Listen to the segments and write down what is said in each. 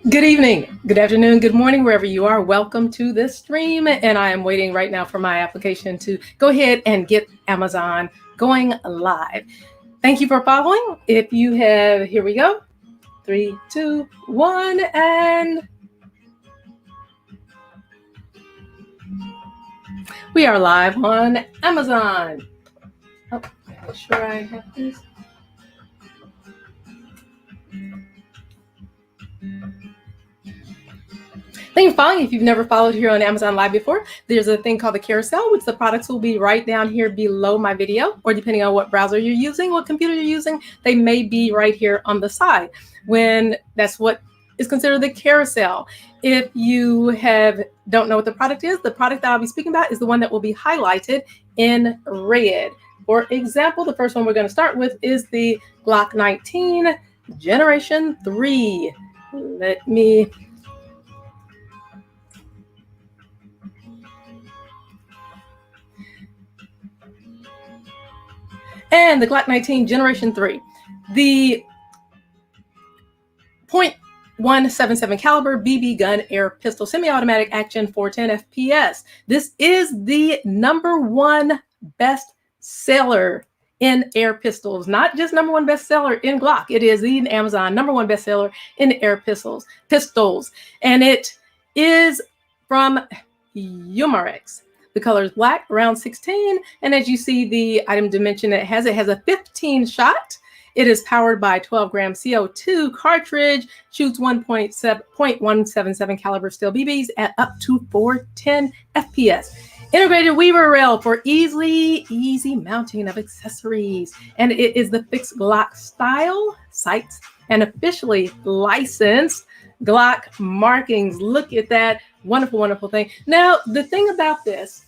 Good evening, good afternoon, good morning, wherever you are. Welcome to this stream. And I am waiting right now for my application to go ahead and get Amazon going live. Thank you for following. If you have, here we go. 3, 2, 1, and we are live on Amazon. Oh, make sure I have this. Thank you for following. If you've never followed here on Amazon Live before, there's a thing called the carousel, which the products will be right down here below my video, or depending on what browser you're using, what computer you're using, they may be right here on the side. When that's what is considered the carousel. If you don't know what the product is, the product that I'll be speaking about is the one that will be highlighted in red. For example, the first one we're going to start with is the Glock 19 Generation 3. Let me... And the Glock 19 Generation 3, the .177 caliber BB gun air pistol, semi-automatic action, 410 FPS. This is the #1 best seller in air pistols, not just #1 bestseller in Glock. It is the Amazon #1 bestseller in air pistols, and it is from Umarex. The color is black, round 16, and as you see, the item dimension it has a 15 shot. It is powered by 12-gram CO2 cartridge, shoots 1.177 caliber steel BBs at up to 410 FPS. Integrated weaver rail for easy mounting of accessories, and it is the fixed Glock style sights and officially licensed Glock markings. Look at that. Wonderful, wonderful thing. Now, the thing about this,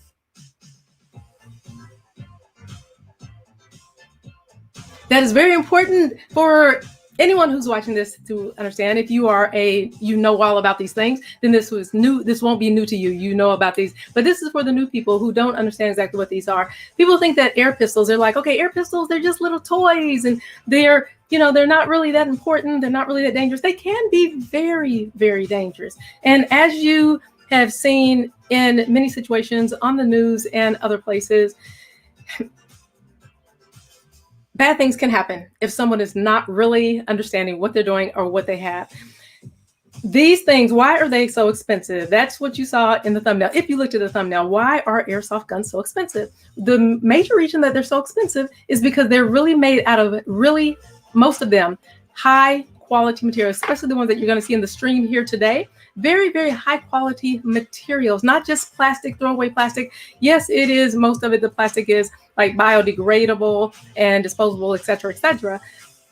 that is very important for anyone who's watching this to understand. If you are you know all about these things, then this was new. This won't be new to you. You know about these, but this is for the new people who don't understand exactly what these are. People think that air pistols, they're like, okay, air pistols, they're just little toys and they're not really that important. They're not really that dangerous. They can be very, very dangerous. And as you have seen in many situations on the news and other places, bad things can happen if someone is not really understanding what they're doing or what they have. These things, why are they so expensive? That's what you saw in the thumbnail. If you looked at the thumbnail, why are airsoft guns so expensive? The major reason that they're so expensive is because they're really made out of most of them, high quality materials, especially the ones that you're going to see in the stream here today. Very, very high quality materials, not just plastic, throwaway plastic. Yes, it is. Most of it, the plastic is like biodegradable and disposable, et cetera,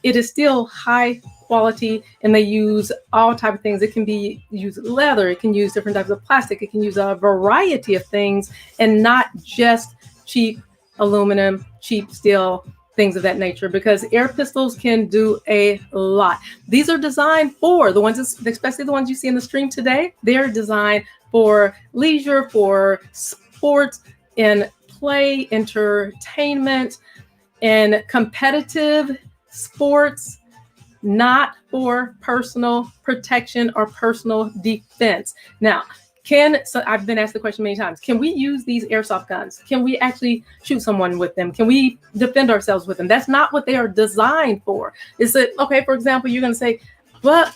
it is still high quality, and they use all type of things. It can be use leather, it can use different types of plastic, it can use a variety of things, and not just cheap aluminum, cheap steel, things of that nature, because air pistols can do a lot. These are designed for the ones, especially the ones you see in the stream today. They're designed for leisure, for sports, and play, entertainment, and competitive sports, not for personal protection or personal defense. Now, so I've been asked the question many times, can we use these airsoft guns? Can we actually shoot someone with them? Can we defend ourselves with them? That's not what they are designed for. Is that, okay, for example, you're going to say, well,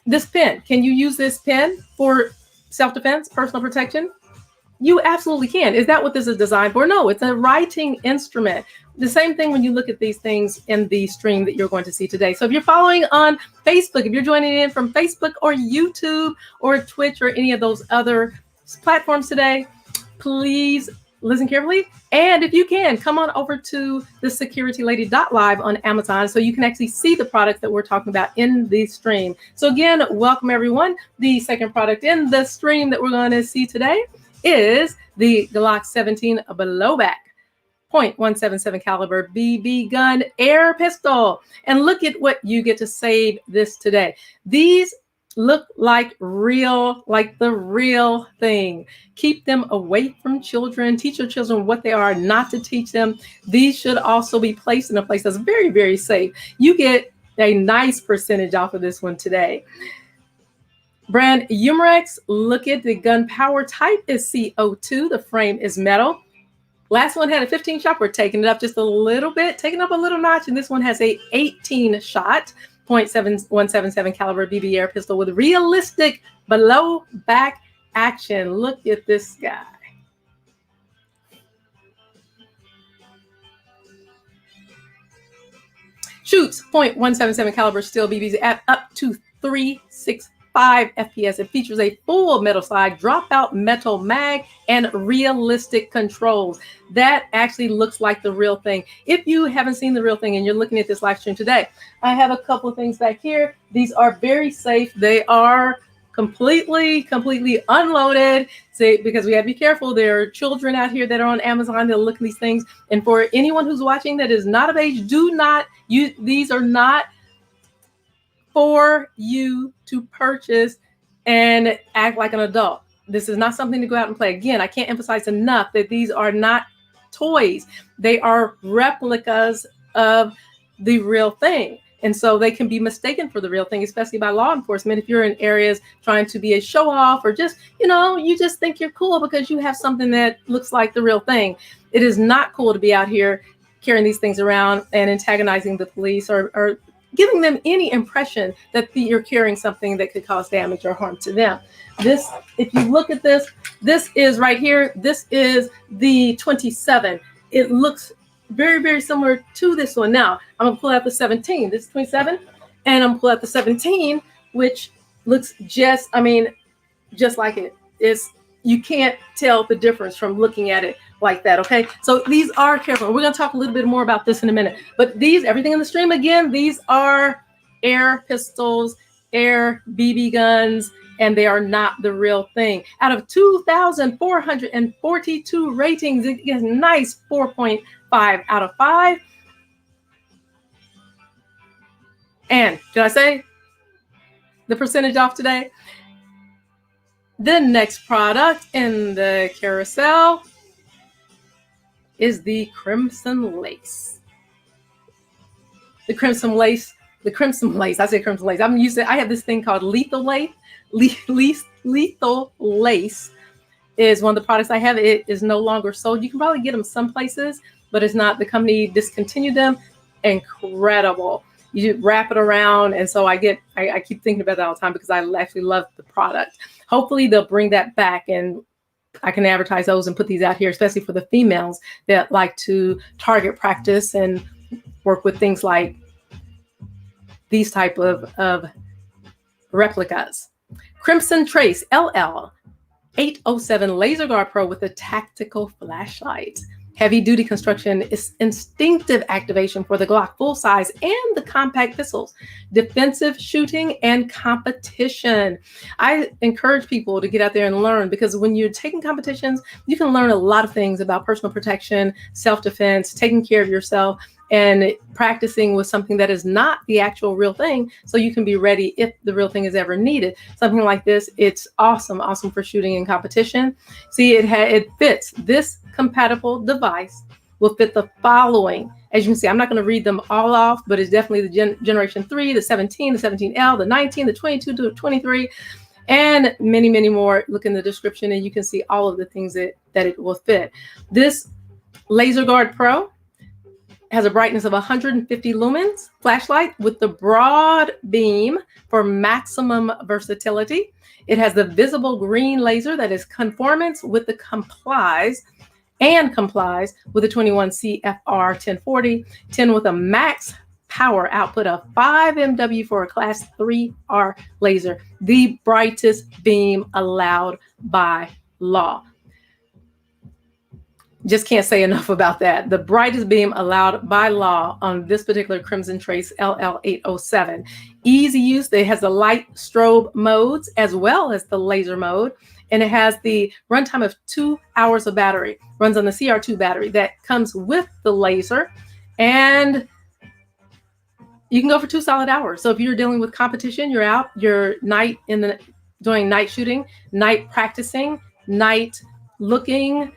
this pen, can you use this pen for self-defense, personal protection? You absolutely can. Is that what this is designed for? No, it's a writing instrument. The same thing when you look at these things in the stream that you're going to see today. So if you're following on Facebook, if you're joining in from Facebook or YouTube or Twitch or any of those other platforms today, please listen carefully. And if you can, come on over to the securitylady.live on Amazon so you can actually see the products that we're talking about in the stream. So again, welcome everyone. The second product in the stream that we're going to see today is the Glock 17 blowback .177 caliber BB gun air pistol. And look at what you get to save this today. These look like the real thing. Keep them away from children. Teach your children what they are, not to teach them. These should also be placed in a place that's very, very safe. You get a nice percentage off of this one today. Brand Umarex, look at the gunpowder type is CO2. The frame is metal. Last one had a 15 shot. We're taking it up just a little bit, taking up a little notch. And this one has a 18 shot, .177 caliber BB air pistol with realistic below back action. Look at this guy. Shoots .177 caliber steel BBs at up to 365 FPS. It features a full metal slide, dropout metal mag, and realistic controls. That actually looks like the real thing. If you haven't seen the real thing and you're looking at this live stream today, I have a couple of things back here. These are very safe. They are completely unloaded. Because we have to be careful. There are children out here that are on Amazon that look at these things. And for anyone who's watching that is not of age, these are not for you to purchase and act like an adult. This is not something to go out and play. Again, I can't emphasize enough that these are not toys. They are replicas of the real thing. And so they can be mistaken for the real thing, especially by law enforcement. If you're in areas trying to be a show off or just, you just think you're cool because you have something that looks like the real thing. It is not cool to be out here carrying these things around and antagonizing the police or giving them any impression that you're carrying something that could cause damage or harm to them. This, if you look at this is right here. This is the 27. It looks very, very similar to this one. Now, I'm going to pull out the 17. This is 27. And I'm going to pull out the 17, which looks just like it is. You can't tell the difference from looking at it like that, okay? So these are careful. We're going to talk a little bit more about this in a minute. But everything in the stream, again, these are air pistols, air BB guns, and they are not the real thing. Out of 2,442 ratings, it gets a nice 4.5 out of 5. And did I say the percentage off today? The next product in the carousel is the crimson lace. The crimson lace. I say crimson lace. I have this thing called lethal lace. Lethal lace is one of the products I have. It is no longer sold. You can probably get them some places, but it's not. The company discontinued them. Incredible. You wrap it around, and so I keep thinking about that all the time because I actually love the product. Hopefully they'll bring that back, and I can advertise those and put these out here, especially for the females that like to target practice and work with things like these type of replicas. Crimson Trace LL 807 Laser Guard Pro with a tactical flashlight. Heavy duty construction is instinctive activation for the Glock full size and the compact pistols, defensive shooting and competition. I encourage people to get out there and learn, because when you're taking competitions, you can learn a lot of things about personal protection, self-defense, taking care of yourself, and practicing with something that is not the actual real thing, so you can be ready if the real thing is ever needed. Something like this, it's awesome for shooting in competition. See, it fits. This compatible device will fit the following. As you can see, I'm not going to read them all off, but it's definitely the generation 3, the 17, the 17L, the 19, the 22, the 23, and many, many more. Look in the description and you can see all of the things that it will fit. This Laser Guard Pro has a brightness of 150 lumens flashlight with the broad beam for maximum versatility. It has the visible green laser that is conformance with the complies with the 21 CFR 1040, 10 with a max power output of 5 MW for a class 3R laser, the brightest beam allowed by law. Just can't say enough about that. The brightest beam allowed by law on this particular Crimson Trace LL807. Easy use. It has the light strobe modes as well as the laser mode. And it has the runtime of 2 hours of battery. Runs on the CR2 battery that comes with the laser. And You can go for 2 solid hours. So if you're dealing with competition, you're out, you're doing night shooting, night practicing, night looking.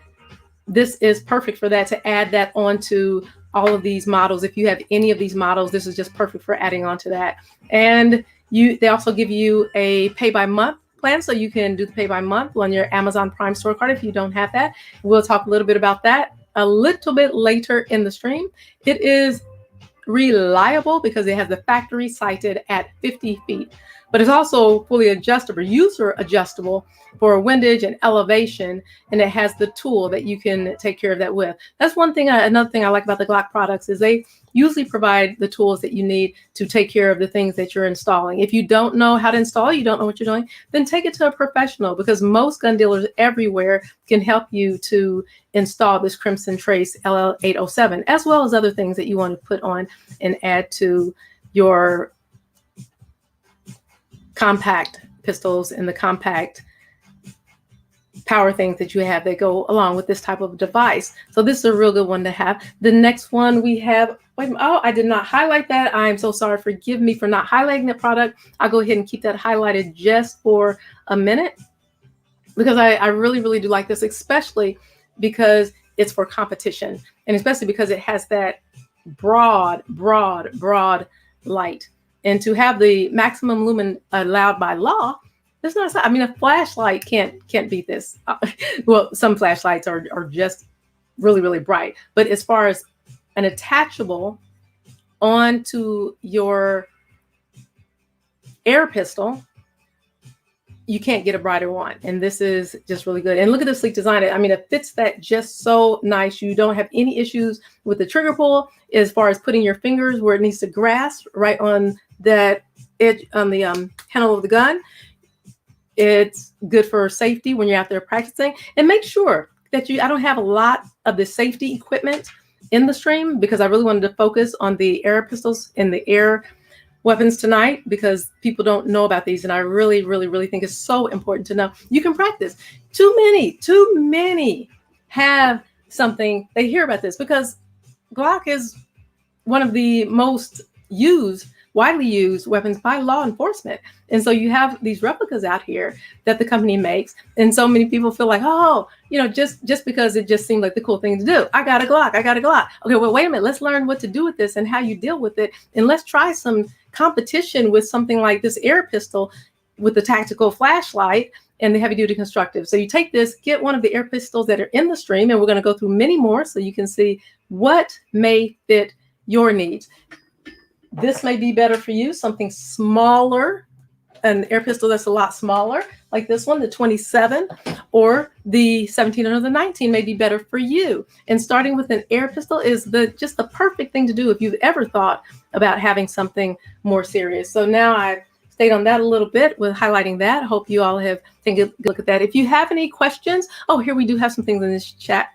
This is perfect for that, to add that onto all of these models. If you have any of these models, this is just perfect for adding on to that. And they also give you a pay by month plan, so you can do the pay by month on your Amazon Prime store card if you don't have that. We'll talk a little bit about that a little bit later in the stream. It is reliable because it has the factory cited at 50 feet, but it's also fully adjustable, user adjustable for windage and elevation, and it has the tool that you can take care of that with. That's one thing. Another thing I like about the Glock products is they usually provide the tools that you need to take care of the things that you're installing. If you don't know how to install, you don't know what you're doing, then take it to a professional, because most gun dealers everywhere can help you to install this Crimson Trace LL807, as well as other things that you want to put on and add to your compact pistols and the compact power things that you have that go along with this type of device. So this is a real good one to have. The next one we have, oh, I did not highlight that. I'm so sorry. Forgive me for not highlighting the product. I'll go ahead and keep that highlighted just for a minute, because I really, really do like this, especially because it's for competition, and especially because it has that broad light. And to have the maximum lumen allowed by law, it's not. I mean, a flashlight can't beat this. Well, some flashlights are just really, really bright. But as far as an attachable onto your air pistol, you can't get a brighter one. And this is just really good. And look at the sleek design. I mean, it fits that just so nice. You don't have any issues with the trigger pull as far as putting your fingers where it needs to grasp, right on that edge on the handle of the gun. It's good for safety when you're out there practicing. And make sure that I don't have a lot of the safety equipment in the stream, because I really wanted to focus on the air pistols and the air weapons tonight, because people don't know about these. And I really, really, really think it's so important to know. You can practice. Too many have something. They hear about this because Glock is one of the most widely used weapons by law enforcement. And so you have these replicas out here that the company makes. And so many people feel like, oh, just because it just seemed like the cool thing to do. I got a Glock. Okay, well, wait a minute. Let's learn what to do with this and how you deal with it. And let's try some competition with something like this air pistol with the tactical flashlight and the heavy duty constructive. So you take this, get one of the air pistols that are in the stream, and we're going to go through many more so you can see what may fit your needs. This may be better for you, something smaller, an air pistol that's a lot smaller, like this one, the 27, or the 17 or the 19 may be better for you. And starting with an air pistol is just the perfect thing to do if you've ever thought about having something more serious. So now I've stayed on that a little bit with highlighting that. Hope you all have taken a look at that. If you have any questions, here we do have some things in this chat.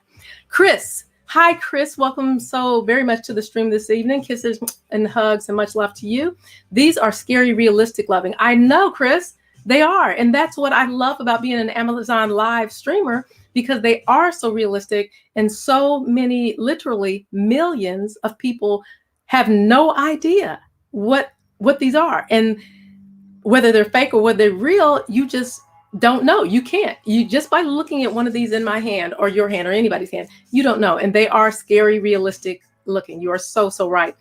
Chris. Hi, Chris. Welcome so very much to the stream this evening. Kisses and hugs and much love to you. These are scary, realistic loving. I know, Chris, they are. And that's what I love about being an Amazon live streamer, because they are so realistic. And so many, literally millions of people have no idea what these are. And whether they're fake or whether they're real, you just don't know. You can't. You just by looking at one of these in my hand or your hand or anybody's hand, you don't know. And they are scary, realistic looking. You are so, so right.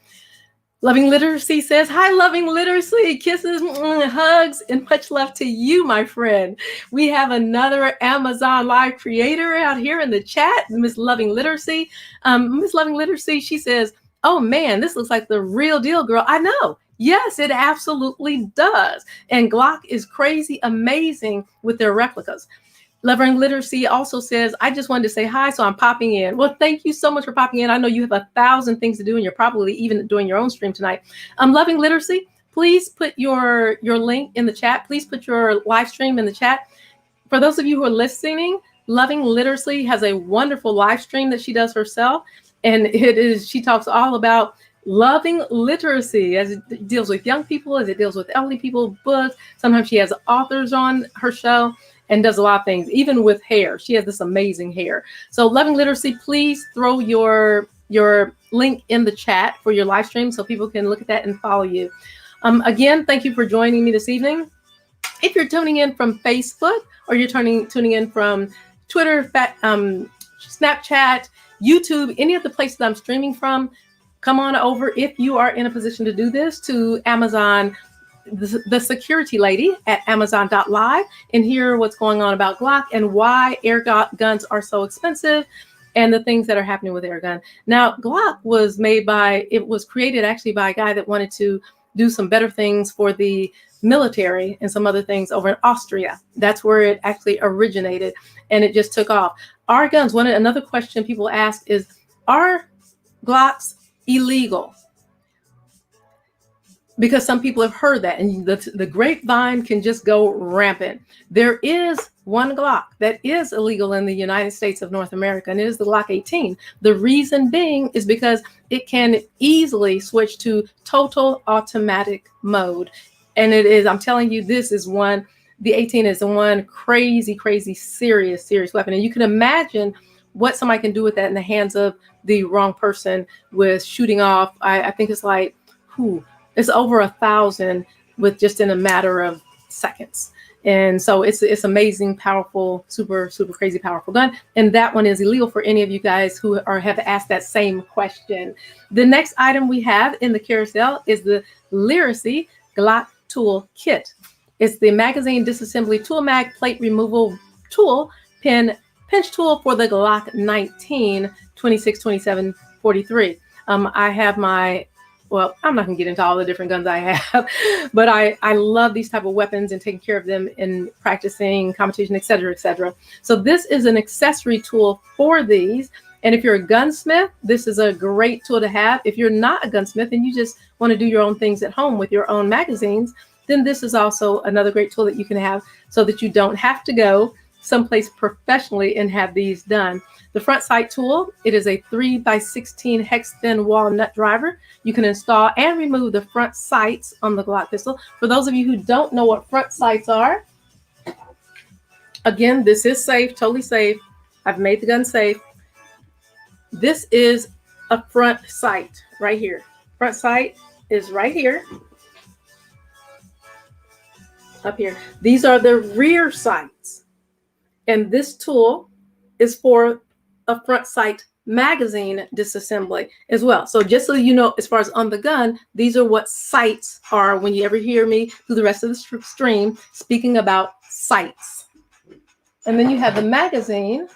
Loving Literacy says, hi, Loving Literacy. Kisses, hugs, and much love to you, my friend. We have another Amazon live creator out here in the chat, Miss Loving Literacy. Miss Loving Literacy, she says, oh man, this looks like the real deal, girl. I know. Yes, it absolutely does. And Glock is crazy amazing with their replicas. Loving Literacy also says, I just wanted to say hi, so I'm popping in. Well, thank you so much for popping in. I know you have 1,000 things to do, and you're probably even doing your own stream tonight. Loving Literacy, please put your link in the chat. Please put your live stream in the chat. For those of you who are listening, Loving Literacy has a wonderful live stream that she does herself. And she talks all about loving literacy as it deals with young people, as it deals with elderly people, books. Sometimes she has authors on her show and does a lot of things, even with hair. She has this amazing hair. So Loving Literacy, please throw your your link in the chat for your live stream so people can look at that and follow you. Again, thank you for joining me this evening. If you're tuning in from Facebook or you're tuning in from Twitter, Snapchat, YouTube, any of the places I'm streaming from, come on over, if you are in a position to do this, to Amazon, the security lady at amazon.live, and hear what's going on about Glock and why air guns are so expensive and the things that are happening with air gun. Now, Glock was created actually by a guy that wanted to do some better things for the military and some other things over in Austria. That's where it actually originated, and it just took off. Our guns, another question people ask is, are Glocks illegal? Because some people have heard that, and the grapevine can just go rampant. There is one Glock that is illegal in the United States of North America, and it is the Glock 18. The reason being is because it can easily switch to total automatic mode. And it is, I'm telling you, the 18 is the one crazy, serious weapon. And you can imagine what somebody can do with that in the hands of the wrong person with shooting off. I think it's like, it's over 1,000 with just in a matter of seconds. And so it's amazing, powerful, super crazy powerful gun. And that one is illegal for any of you guys who have asked that same question. The next item we have in the carousel is the Lyracy Glock Tool Kit. It's the magazine disassembly tool mag plate removal tool pinch tool for the Glock 19 26 27 43. I have I'm not going to get into all the different guns I have, but I love these type of weapons and taking care of them in practicing, competition, et cetera. So this is an accessory tool for these. And if you're a gunsmith, this is a great tool to have. If you're not a gunsmith and you just want to do your own things at home with your own magazines, then this is also another great tool that you can have so that you don't have to go someplace professionally and have these done. The front sight tool, it is a 3x16 hex thin wall nut driver. You can install and remove the front sights on the Glock pistol. For those of you who don't know what front sights are, again, this is safe, totally safe. I've made the gun safe. This is a front sight right here. Front sight is right here. Up here. These are the rear sights. And this tool is for a front sight magazine disassembly as well. So just so you know, as far as on the gun, these are what sights are when you ever hear me through the rest of the stream speaking about sights. And then you have the magazine.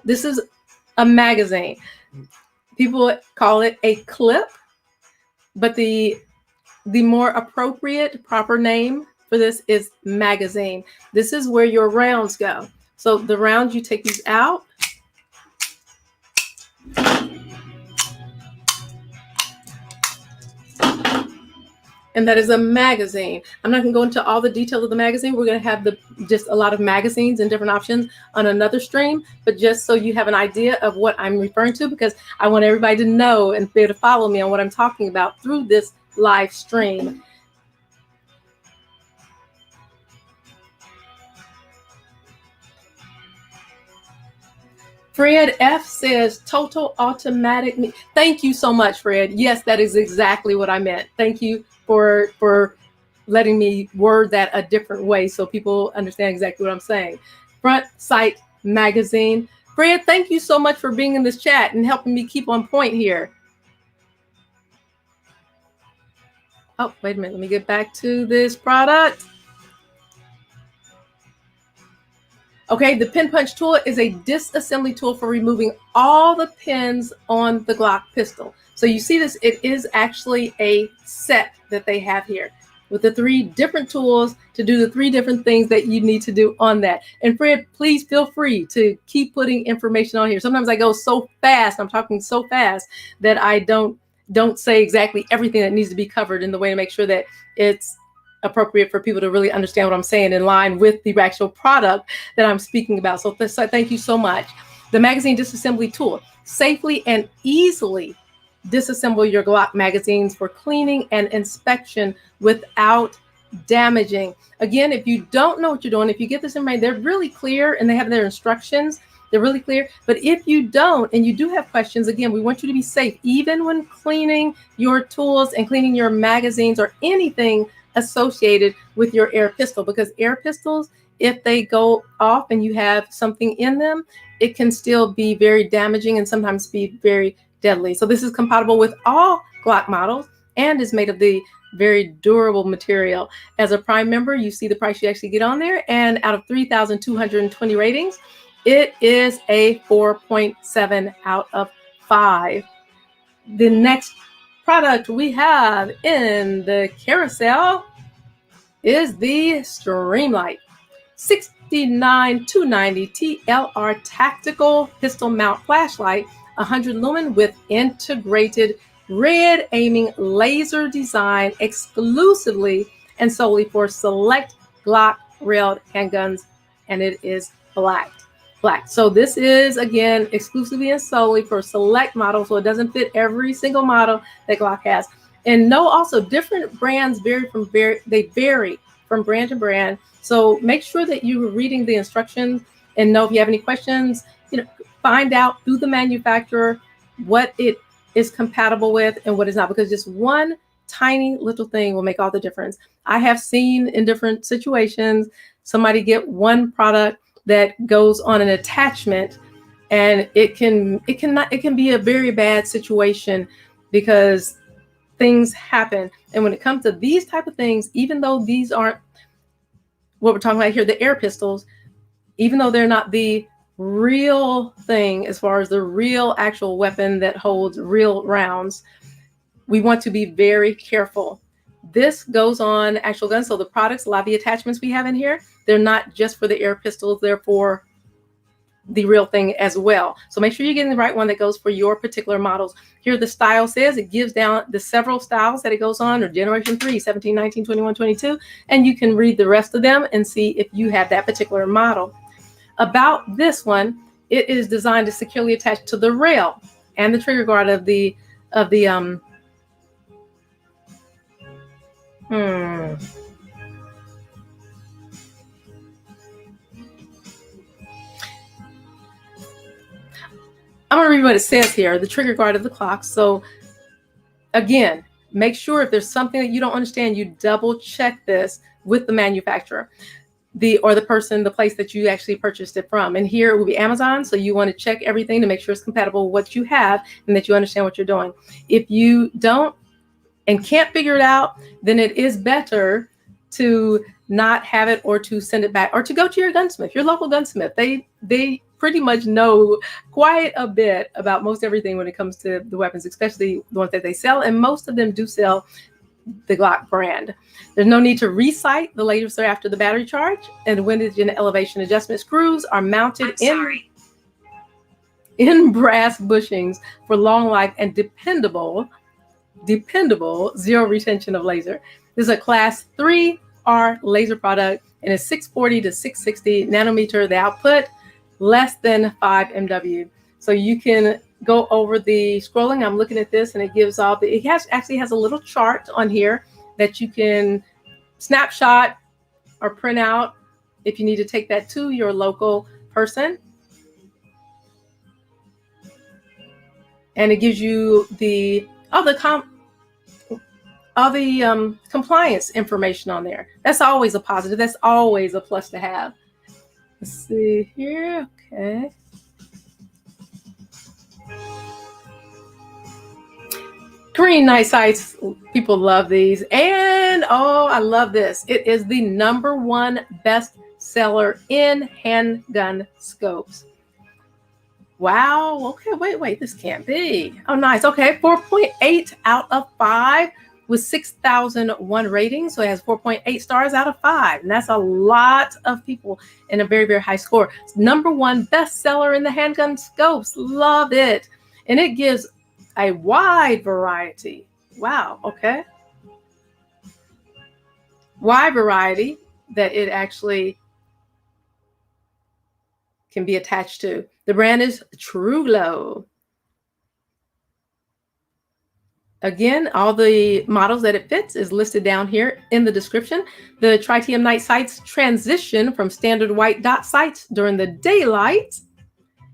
This is a magazine. People call it a clip, but the more appropriate, proper name for this is magazine. This is where your rounds go. So the rounds, you take these out. And that is a magazine. I'm not going to go into all the details of the magazine. We're going to have just a lot of magazines and different options on another stream, but just so you have an idea of what I'm referring to, because I want everybody to know and be able to follow me on what I'm talking about through this live stream. Fred F says total automatic. Thank you so much, Fred. Yes, that is exactly what I meant. Thank you for letting me word that a different way so people understand exactly what I'm saying. Front sight magazine. Fred, thank you so much for being in this chat and helping me keep on point here. Oh, wait a minute. Let me get back to this product. Okay, the pin punch tool is a disassembly tool for removing all the pins on the Glock pistol. So you see this, it is actually a set that they have here with the 3 different tools to do the 3 different things that you need to do on that. And Fred, please feel free to keep putting information on here. Sometimes I go so fast, I'm talking so fast that I don't say exactly everything that needs to be covered in the way to make sure that it's appropriate for people to really understand what I'm saying in line with the actual product that I'm speaking about. So thank you so much. The magazine disassembly tool. Safely and easily disassemble your Glock magazines for cleaning and inspection without damaging. Again, if you don't know what you're doing, if you get this information, they're really clear and they have their instructions They're really clear. But if you don't, and you do have questions, again, we want you to be safe, even when cleaning your tools and cleaning your magazines or anything associated with your air pistol, because air pistols, if they go off and you have something in them, it can still be very damaging and sometimes be very deadly. So this is compatible with all Glock models and is made of the very durable material. As a Prime member, you see the price you actually get on there, and out of 3,220 ratings, it is a 4.7 out of 5. The next product we have in the carousel is the Streamlight 69290 TLR Tactical Pistol Mount Flashlight, 100 lumen with integrated red aiming laser design, exclusively and solely for select Glock railed handguns, and it is black. So this is, again, exclusively and solely for select models, so it doesn't fit every single model that Glock has. And no, also different brands vary from brand to brand. So make sure that you're reading the instructions and know if you have any questions. Find out through the manufacturer what it is compatible with and what is not, because just one tiny little thing will make all the difference. I have seen in different situations somebody get one product that goes on an attachment, and it can be a very bad situation because things happen. And when it comes to these type of things, even though these aren't what we're talking about here, the air pistols, even though they're not the real thing as far as the real actual weapon that holds real rounds, we want to be very careful. This goes on actual guns. So the products, a lot of the attachments we have in here, they're not just for the air pistols, they're for the real thing as well. So make sure you're getting the right one that goes for your particular models. Here the style says, it gives down the several styles that it goes on, or generation 3, 17, 19, 21, 22, and you can read the rest of them and see if you have that particular model. About this one, it is designed to securely attach to the rail and the trigger guard of the I'm going to read what it says here, the trigger guard of the clock. So again, make sure if there's something that you don't understand, you double check this with the manufacturer, the place that you actually purchased it from. And here it will be Amazon. So you want to check everything to make sure it's compatible with what you have and that you understand what you're doing. If you don't and can't figure it out, then it is better to not have it, or to send it back, or to go to your gunsmith, your local gunsmith. They pretty much know quite a bit about most everything when it comes to the weapons, especially the ones that they sell. And most of them do sell the Glock brand. There's no need to recite the lasers after the battery charge, and windage and elevation adjustment screws are mounted in brass bushings for long life and dependable zero retention of laser. This is a class 3R laser product, and it's 640 to 660 nanometer. The output less than 5 MW. So you can go over the scrolling. I'm looking at this, and it gives all the, actually has a little chart on here that you can snapshot or print out if you need to take that to your local person. And it gives you all the compliance information on there. That's always a positive. That's always a plus to have. Let's see here. Okay. Green night sights. People love these. And I love this. It is the #1 best seller in handgun scopes. Wow. Okay. Wait. This can't be. Oh, nice. Okay. 4.8 out of 5 with 6,001 ratings. So it has 4.8 stars out of 5. And that's a lot of people and a very, very high score. It's #1 bestseller in the handgun scopes. Love it. And it gives a wide variety. Wow. Okay. Wide variety that it actually can be attached to. The brand is True Glow. Again, all the models that it fits is listed down here in the description. The tritium night sights transition from standard white dot sights during the daylight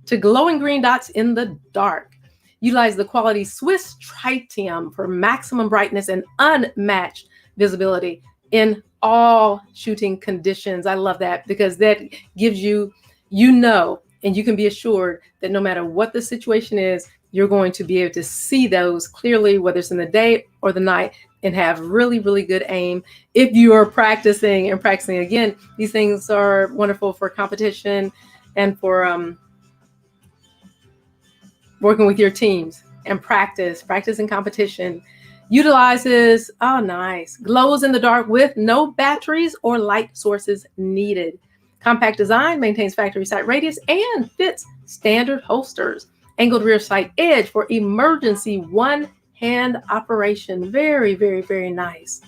to glowing green dots in the dark. Utilize the quality Swiss tritium for maximum brightness and unmatched visibility in all shooting conditions. I love that because that gives you, and you can be assured that no matter what the situation is, you're going to be able to see those clearly, whether it's in the day or the night, and have really, really good aim. If you are practicing, again, these things are wonderful for competition and for working with your teams and practice and competition. Utilizes, glows in the dark with no batteries or light sources needed. Compact design, maintains factory sight radius, and fits standard holsters. Angled rear sight edge for emergency one-hand operation. Very, very, very nice.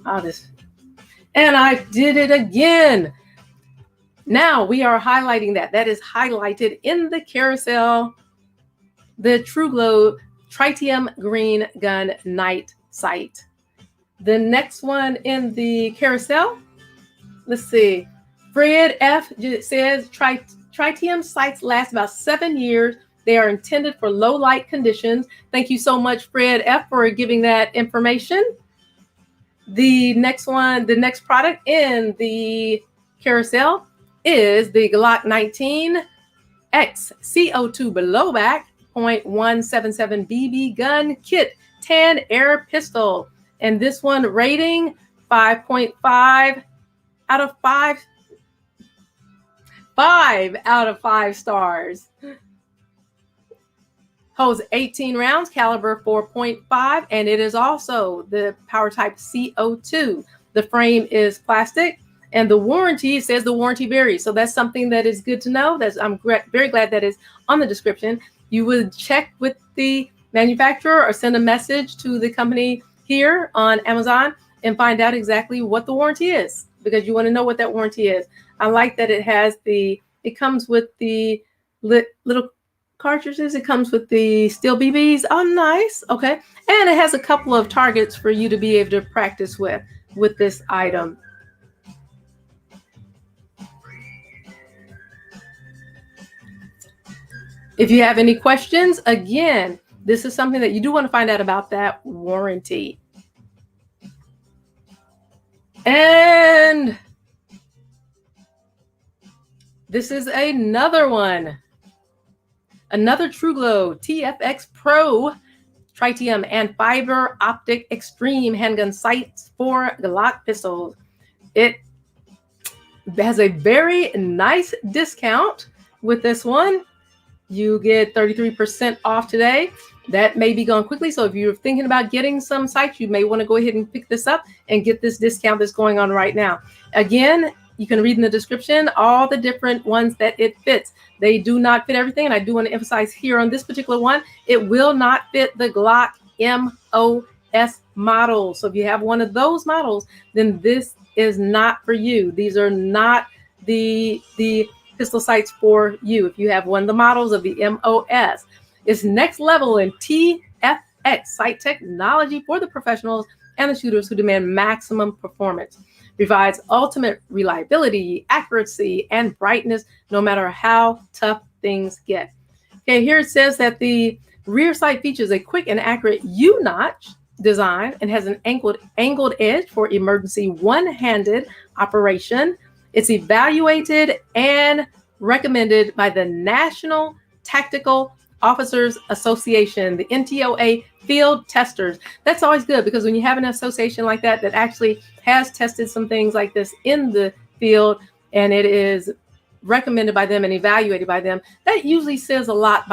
And I did it again. Now we are highlighting that. That is highlighted in the carousel. The True Glow Tritium Green Gun Night Sight. The next one in the carousel, let's see. Fred F says Tritium sights last about 7 years. They are intended for low light conditions. Thank you so much, Fred F, for giving that information. The next product in the carousel is the Glock 19X CO2 blowback .177 BB gun kit 10 air pistol, and this one rating 5.5 out of 5. 5 out of 5 stars. Holds 18 rounds, caliber 4.5, and it is also the power type CO2. The frame is plastic, and the warranty says the warranty varies. So that's something that is good to know. I'm very glad that is on the description. You would check with the manufacturer or send a message to the company here on Amazon and find out exactly what the warranty is, because you want to know what that warranty is. I like that it comes with the little cartridges. It comes with the steel BBs. Oh, nice. Okay. And it has a couple of targets for you to be able to practice with this item. If you have any questions, again, this is something that you do want to find out about, that warranty. And this is another one. Another True Glow TFX Pro tritium and fiber optic extreme handgun sights for Glock pistols. It has a very nice discount with this one. You get 33% off today. That may be gone quickly. So if you're thinking about getting some sights, you may want to go ahead and pick this up and get this discount that's going on right now. Again, you can read in the description all the different ones that it fits. They do not fit everything. And I do want to emphasize here on this particular one, it will not fit the Glock MOS model. So if you have one of those models, then this is not for you. These are not the pistol sights for you. If you have one of the models of the MOS, it's next level in TFX sight technology for the professionals and the shooters who demand maximum performance. Provides ultimate reliability, accuracy, and brightness, no matter how tough things get. Okay, here it says that the rear sight features a quick and accurate U-notch design and has an angled edge for emergency one-handed operation. It's evaluated and recommended by the National Tactical Officers Association, the NTOA field testers. That's always good, because when you have an association like that actually has tested some things like this in the field and it is recommended by them and evaluated by them, that usually says a lot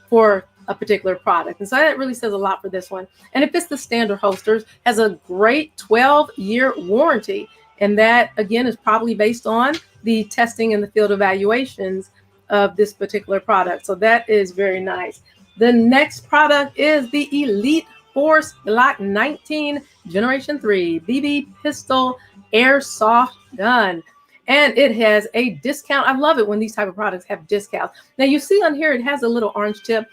for a particular product. And so that really says a lot for this one. And if it's the standard holsters, has a great 12-year warranty. And that, again, is probably based on the testing and the field evaluations of this particular product. So that is very nice. The next product is the Elite Force Glock 19 Generation 3 BB Pistol Airsoft Gun. And it has a discount. I love it when these type of products have discounts. Now you see on here, it has a little orange tip.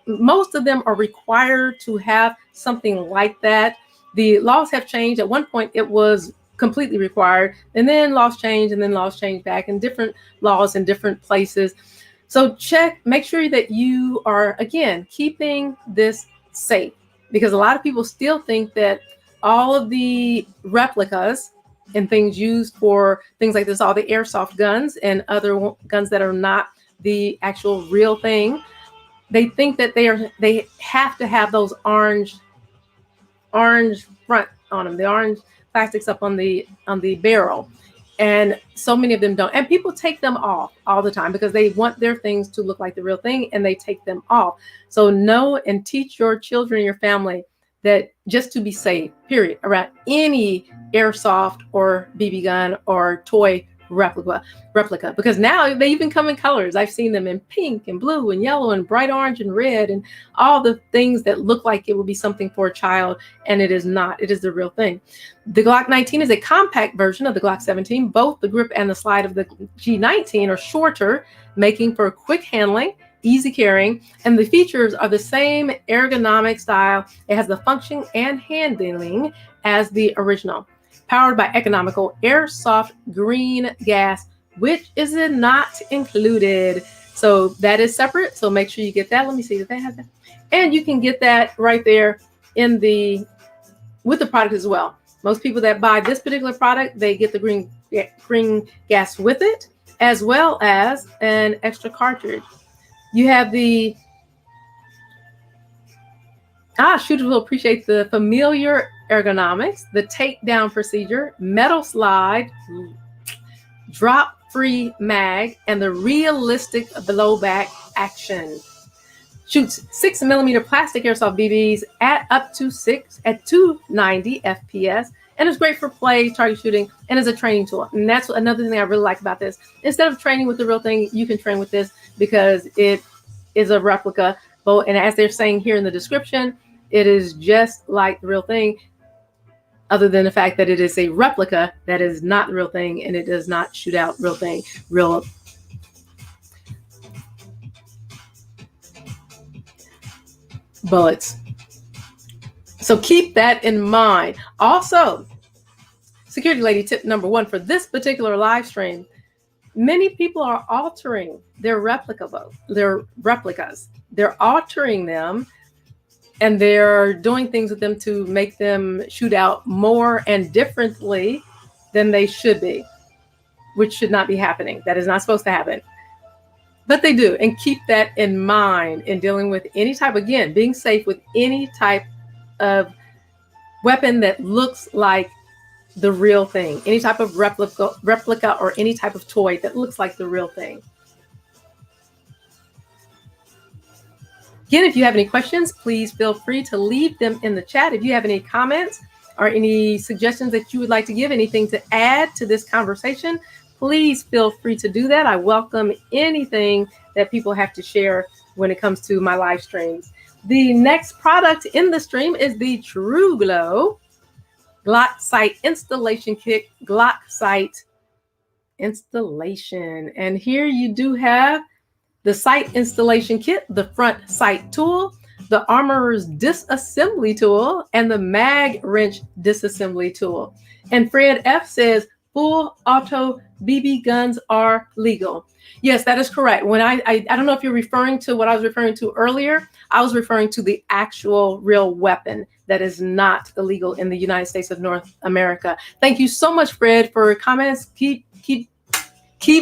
Most of them are required to have something like that. The laws have changed. At one point, it was completely required, and then laws changed, and then laws changed back, and different laws in different places. So make sure that you are, again, keeping this safe, because a lot of people still think that all of the replicas and things used for things like this, all the airsoft guns and other guns that are not the actual real thing, they think that they have to have those orange front on them, the orange plastics up on the barrel. And so many of them don't. And people take them off all the time because they want their things to look like the real thing, and they take them off. So know and teach your children and your family that just to be safe, period, around any airsoft or BB gun or toy replica, because now they even come in colors. I've seen them in pink and blue and yellow and bright orange and red and all the things that look like it would be something for a child, and it is not. It is the real thing. The Glock 19 is a compact version of the Glock 17. Both the grip and the slide of the G19 are shorter, making for quick handling, easy carrying, and the features are the same ergonomic style. It has the function and handling as the original. Powered by economical airsoft green gas, which is not included. So that is separate. So make sure you get that. Let me see if they have that. And you can get that right there with the product as well. Most people that buy this particular product, they get the green gas with it, as well as an extra cartridge. You have the shooters will appreciate the familiar ergonomics, the takedown procedure, metal slide, drop-free mag, and the realistic blowback action. Shoots 6mm plastic airsoft BBs at up to 290 FPS, and it's great for play, target shooting, and as a training tool. And that's another thing I really like about this. Instead of training with the real thing, you can train with this because it is a replica. And as they're saying here in the description, it is just like the real thing, other than the fact that it is a replica that is not the real thing, and it does not shoot out real bullets. So keep that in mind. Also, security lady tip number 1 for this particular live stream: many people are altering their replicas. They're altering them, and they're doing things with them to make them shoot out more and differently than they should be, which should not be happening. That is not supposed to happen. But they do. And keep that in mind in dealing with any type, again, being safe with any type of weapon that looks like the real thing, any type of replica or any type of toy that looks like the real thing. Again, if you have any questions, please feel free to leave them in the chat. If you have any comments or any suggestions that you would like to give, anything to add to this conversation, please feel free to do that. I welcome anything that people have to share when it comes to my live streams. The next product in the stream is the True Glow Glock Sight Installation Kit, Glock Sight Installation. And here you do have the sight installation kit, the front sight tool, the armorer's disassembly tool, and the mag wrench disassembly tool. And Fred F says, full auto BB guns are legal. Yes, that is correct. When I don't know if you're referring to what I was referring to earlier. I was referring to the actual real weapon that is not illegal in the United States of North America. Thank you so much, Fred, for your comments. Keep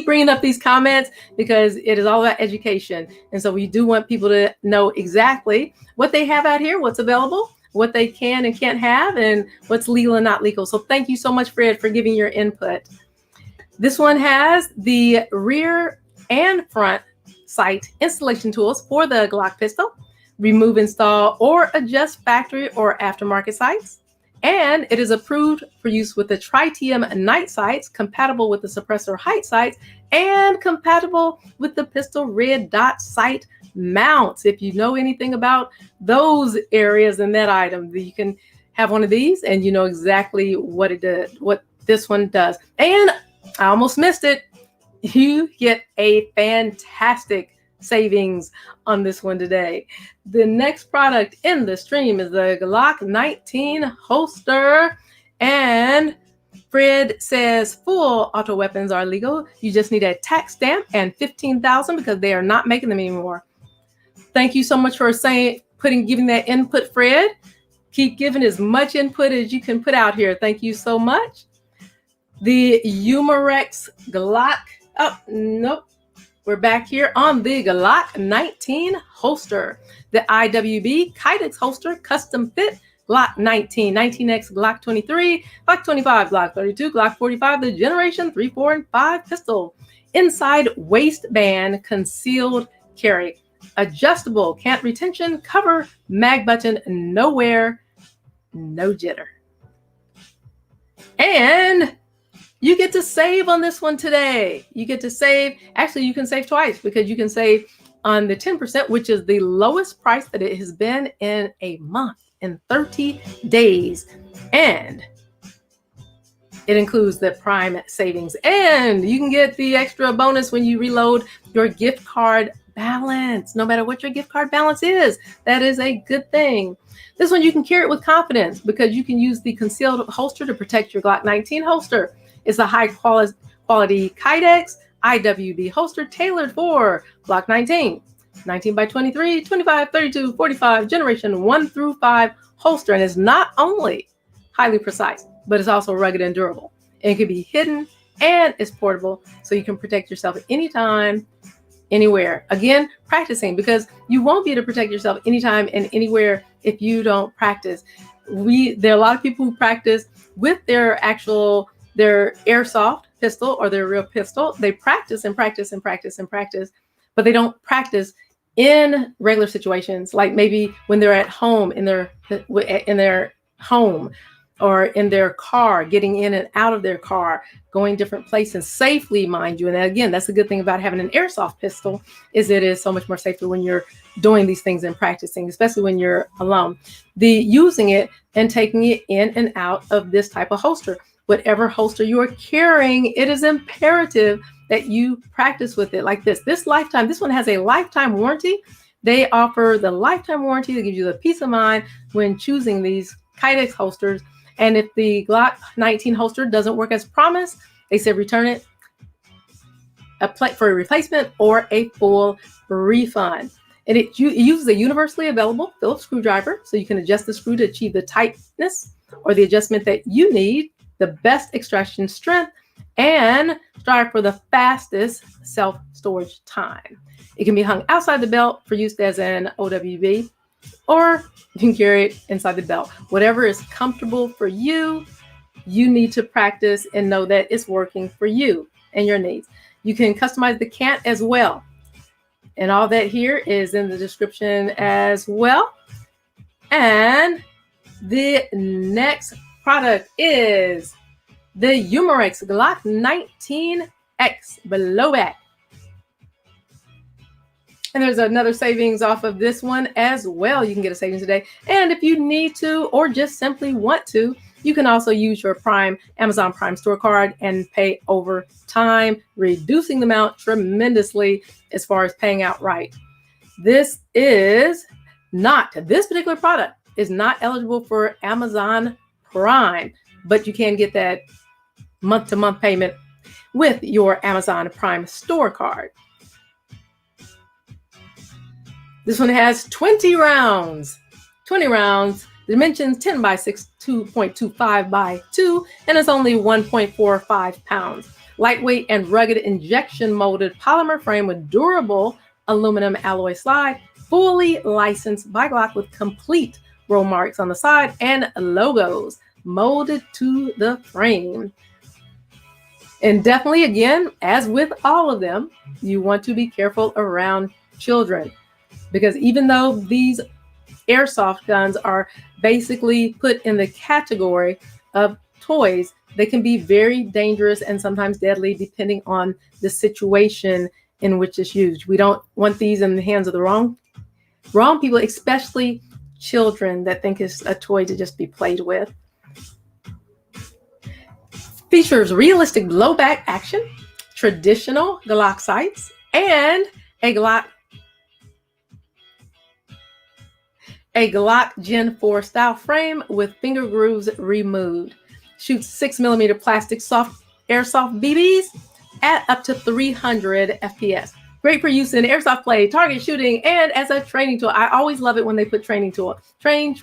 bringing up these comments, because it is all about education. And so we do want people to know exactly what they have out here, what's available, what they can and can't have, and what's legal and not legal. So thank you so much, Fred, for giving your input. This one has the rear and front sight installation tools for the Glock pistol, remove, install, or adjust factory or aftermarket sights. And it is approved for use with the tritium night sights, compatible with the suppressor height sights, and compatible with the pistol red dot sight mounts. If you know anything about those areas in that item, you can have one of these and you know exactly what this one does. And I almost missed it. You get a fantastic savings on this one today. The next product in the stream is the Glock 19 holster, and Fred says full auto weapons are legal. You just need a tax stamp and 15,000 because they are not making them anymore. Thank you so much for giving that input, Fred. Keep giving as much input as you can put out here. Thank you so much. The Umarex Glock. Oh, nope. We're back here on the Glock 19 holster. The IWB Kydex holster, custom fit, Glock 19, 19X Glock 23, Glock 25, Glock 32, Glock 45, the Generation 3, 4, and 5 pistol. Inside waistband, concealed carry. Adjustable, can't retention, cover, mag button, nowhere, no jitter. And you get to save on this one today. You get to save. Actually, you can save twice because you can save on the 10%, which is the lowest price that it has been in a month, in 30 days. And it includes the Prime savings. And you can get the extra bonus when you reload your gift card balance, no matter what your gift card balance is. That is a good thing. This one, you can carry it with confidence because you can use the concealed holster to protect your Glock 19 holster. It's a high quality Kydex IWB holster tailored for Glock 19, 19 by 23, 25, 32, 45, generation 1 through 5 holster. And it's not only highly precise, but it's also rugged and durable. It can be hidden and it's portable, so you can protect yourself anytime, anywhere. Again, practicing, because you won't be able to protect yourself anytime and anywhere if you don't practice. There are a lot of people who practice with their Airsoft pistol or their real pistol. They practice and practice and practice and practice, but they don't practice in regular situations, like maybe when they're at home in their home or in their car, getting in and out of their car, going different places safely, mind you. And again, that's the good thing about having an Airsoft pistol, is it is so much more safer when you're doing these things and practicing, especially when you're alone. Using it and taking it in and out of this type of holster. Whatever holster you are carrying, it is imperative that you practice with it like this. This one has a lifetime warranty. They offer the lifetime warranty that gives you the peace of mind when choosing these Kydex holsters. And if the Glock 19 holster doesn't work as promised, they say return it for a replacement or a full refund. And it uses a universally available Phillips screwdriver, so you can adjust the screw to achieve the tightness or the adjustment that you need, the best extraction strength, and strive for the fastest self-storage time. It can be hung outside the belt for use as an OWB, or you can carry it inside the belt. Whatever is comfortable for you, you need to practice and know that it's working for you and your needs. You can customize the cant as well. And all that here is in the description as well. And the next product is the Umarex Glock 19X blowback. And there's another savings off of this one as well. You can get a savings today. And if you need to, or just simply want to, you can also use your Amazon Prime store card and pay over time, reducing the amount tremendously as far as paying outright. This particular product is not eligible for Amazon Prime, but you can get that month-to-month payment with your Amazon Prime store card. This one has 20 rounds. Dimensions 10 by 6, 2.25 by 2, and it's only 1.45 pounds. Lightweight and rugged injection molded polymer frame with durable aluminum alloy slide, fully licensed by Glock with complete roll marks on the side and logos molded to the frame. And definitely, again, as with all of them, you want to be careful around children, because even though these Airsoft guns are basically put in the category of toys, they can be very dangerous and sometimes deadly depending on the situation in which it's used. We don't want these in the hands of the wrong people, especially children that think it's a toy to just be played with. Features realistic blowback action, traditional Glock sights, and a Glock Gen 4 style frame with finger grooves removed. shoots 6mm plastic soft airsoft BBs at up to 300 FPS. Great for use in airsoft play, target shooting, and as a training tool. I always love it when they put training tool. Train.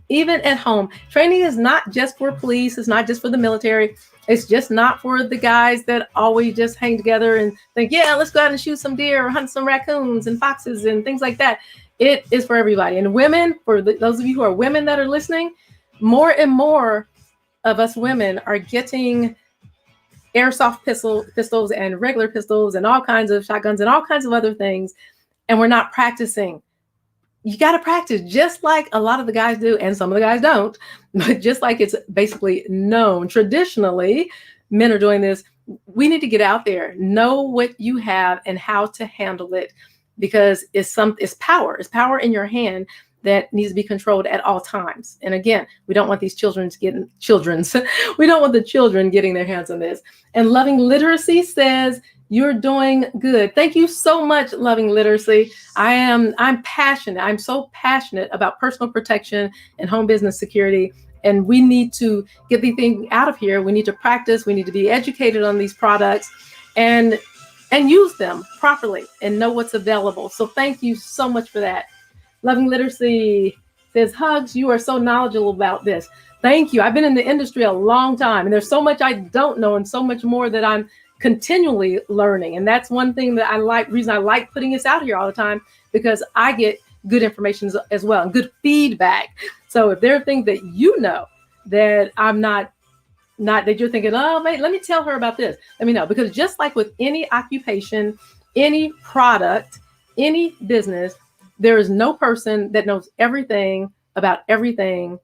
Even at home. Training is not just for police. It's not just for the military. It's just not for the guys that always just hang together and think, yeah, let's go out and shoot some deer or hunt some raccoons and foxes and things like that. It is for everybody. And women, for those of you who are women that are listening, more and more of us women are getting airsoft pistols and regular pistols and all kinds of shotguns and all kinds of other things. And we're not practicing. You got to practice just like a lot of the guys do. And some of the guys don't, but just like it's basically known traditionally, men are doing this. We need to get out there, know what you have and how to handle it, because it's power. It's power in your hand that needs to be controlled at all times. And again, we don't want these we don't want the children getting their hands on this. And Loving Literacy says, you're doing good. Thank you so much, Loving Literacy. I'm passionate. I'm so passionate about personal protection and home business security. And we need to get the thing out of here. We need to practice. We need to be educated on these products and use them properly and know what's available. So thank you so much for that. Loving Literacy says, hugs, you are so knowledgeable about this. Thank you. I've been in the industry a long time, and there's so much I don't know and so much more that I'm continually learning. And that's one thing that reason I like putting this out here all the time, because I get good information as well and good feedback. So if there are things that you know that I'm not that you're thinking, oh, wait, let me tell her about this. Let me know, because just like with any occupation, any product, any business, there is no person that knows everything about everything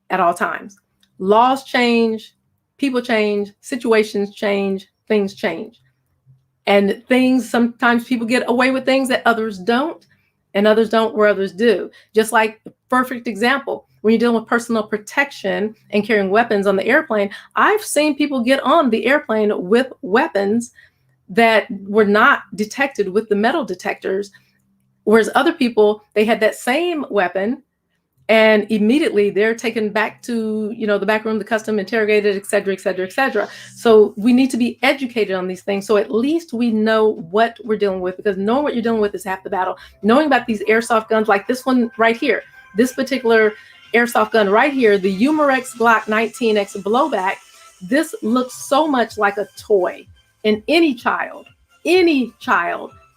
at all times. Laws change, people change, situations change, things change. And sometimes people get away with things that others don't, and others don't where others do. Just like the perfect example, when you're dealing with personal protection and carrying weapons on the airplane, I've seen people get on the airplane with weapons that were not detected with the metal detectors. Whereas other people, they had that same weapon and immediately they're taken back to, the back room, the custom, interrogated, et cetera, et cetera, et cetera. So we need to be educated on these things. So at least we know what we're dealing with, because knowing what you're dealing with is half the battle. Knowing about these airsoft guns like this one right here, this particular airsoft gun right here, the Umarex Glock 19X blowback, this looks so much like a toy. And any child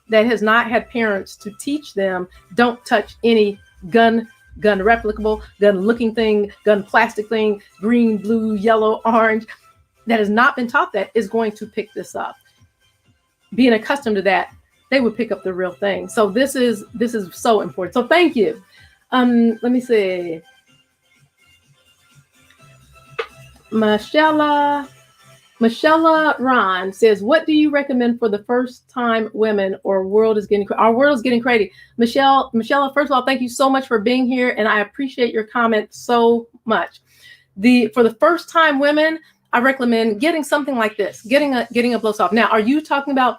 that has not had parents to teach them, don't touch any gun replicable, gun looking thing, gun plastic thing, green, blue, yellow, orange, that has not been taught that, is going to pick this up. Being accustomed to that, they would pick up the real thing. So this is so important. So thank you. Let me see. Michelle Ron says, what do you recommend for the first time women or our world is getting crazy? Michelle, first of all, thank you so much for being here. And I appreciate your comment so much. For the first time women, I recommend getting something like this, getting a blow off. Now, are you talking about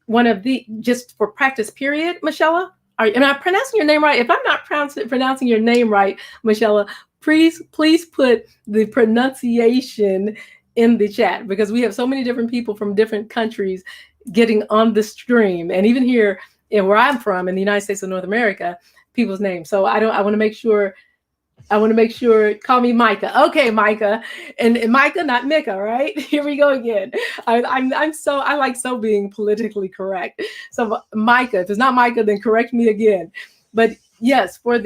one of the, just for practice period, Michelle? Am I pronouncing your name right? If I'm not pronouncing your name right, Michelle, please put the pronunciation in the chat, because we have so many different people from different countries getting on the stream. And even here where I'm from in the United States of North America, people's names. So I want to make sure, call me Micah. Okay, Micah. And Micah, not Micah, right? Here we go again. I like being politically correct. So Micah, if it's not Micah, then correct me again. But yes, are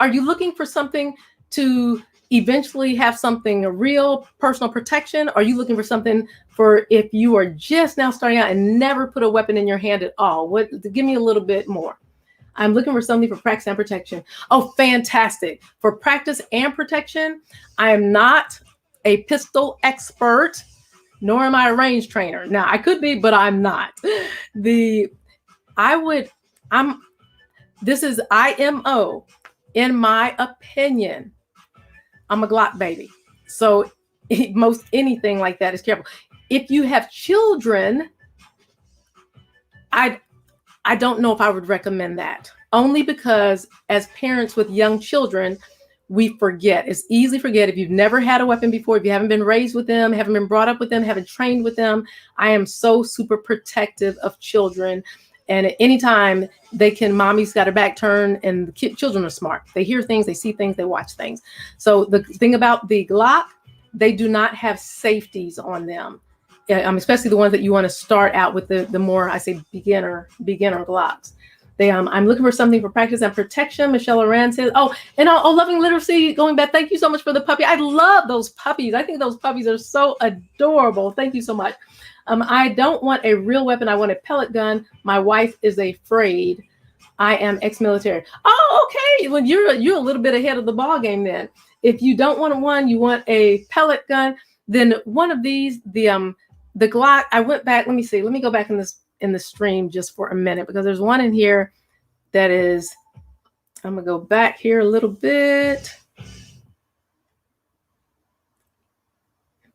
you looking for something to eventually have something, a real personal protection? Are you looking for something for if you are just now starting out and never put a weapon in your hand at all? Give me a little bit more. I'm looking for something for practice and protection. Oh, fantastic. For practice and protection, I am not a pistol expert, nor am I a range trainer. Now, I could be, but I'm not. This is IMO. In my opinion, I'm a Glock baby. So most anything like that is careful. If you have children, I don't know if I would recommend that, only because as parents with young children, we forget. It's easy to forget if you've never had a weapon before, if you haven't been raised with them, haven't been brought up with them, haven't trained with them. I am so super protective of children. And at any time mommy's got her back turned, and the children are smart. They hear things, they see things, they watch things. So the thing about the Glock, they do not have safeties on them. Especially the ones that you want to start out with, the more, I say, beginner Glocks. I'm looking for something for practice and protection. Michelle Oran says, loving literacy, going back. Thank you so much for the puppy. I love those puppies. I think those puppies are so adorable. Thank you so much. I don't want a real weapon. I want a pellet gun. My wife is afraid. I am ex-military. Oh, okay. Well, you're a little bit ahead of the ball game then. If you don't want one, you want a pellet gun, then one of these, the Glock, I went back. Let me go back in the stream just for a minute, because there's one in here that is, I'm gonna go back here a little bit.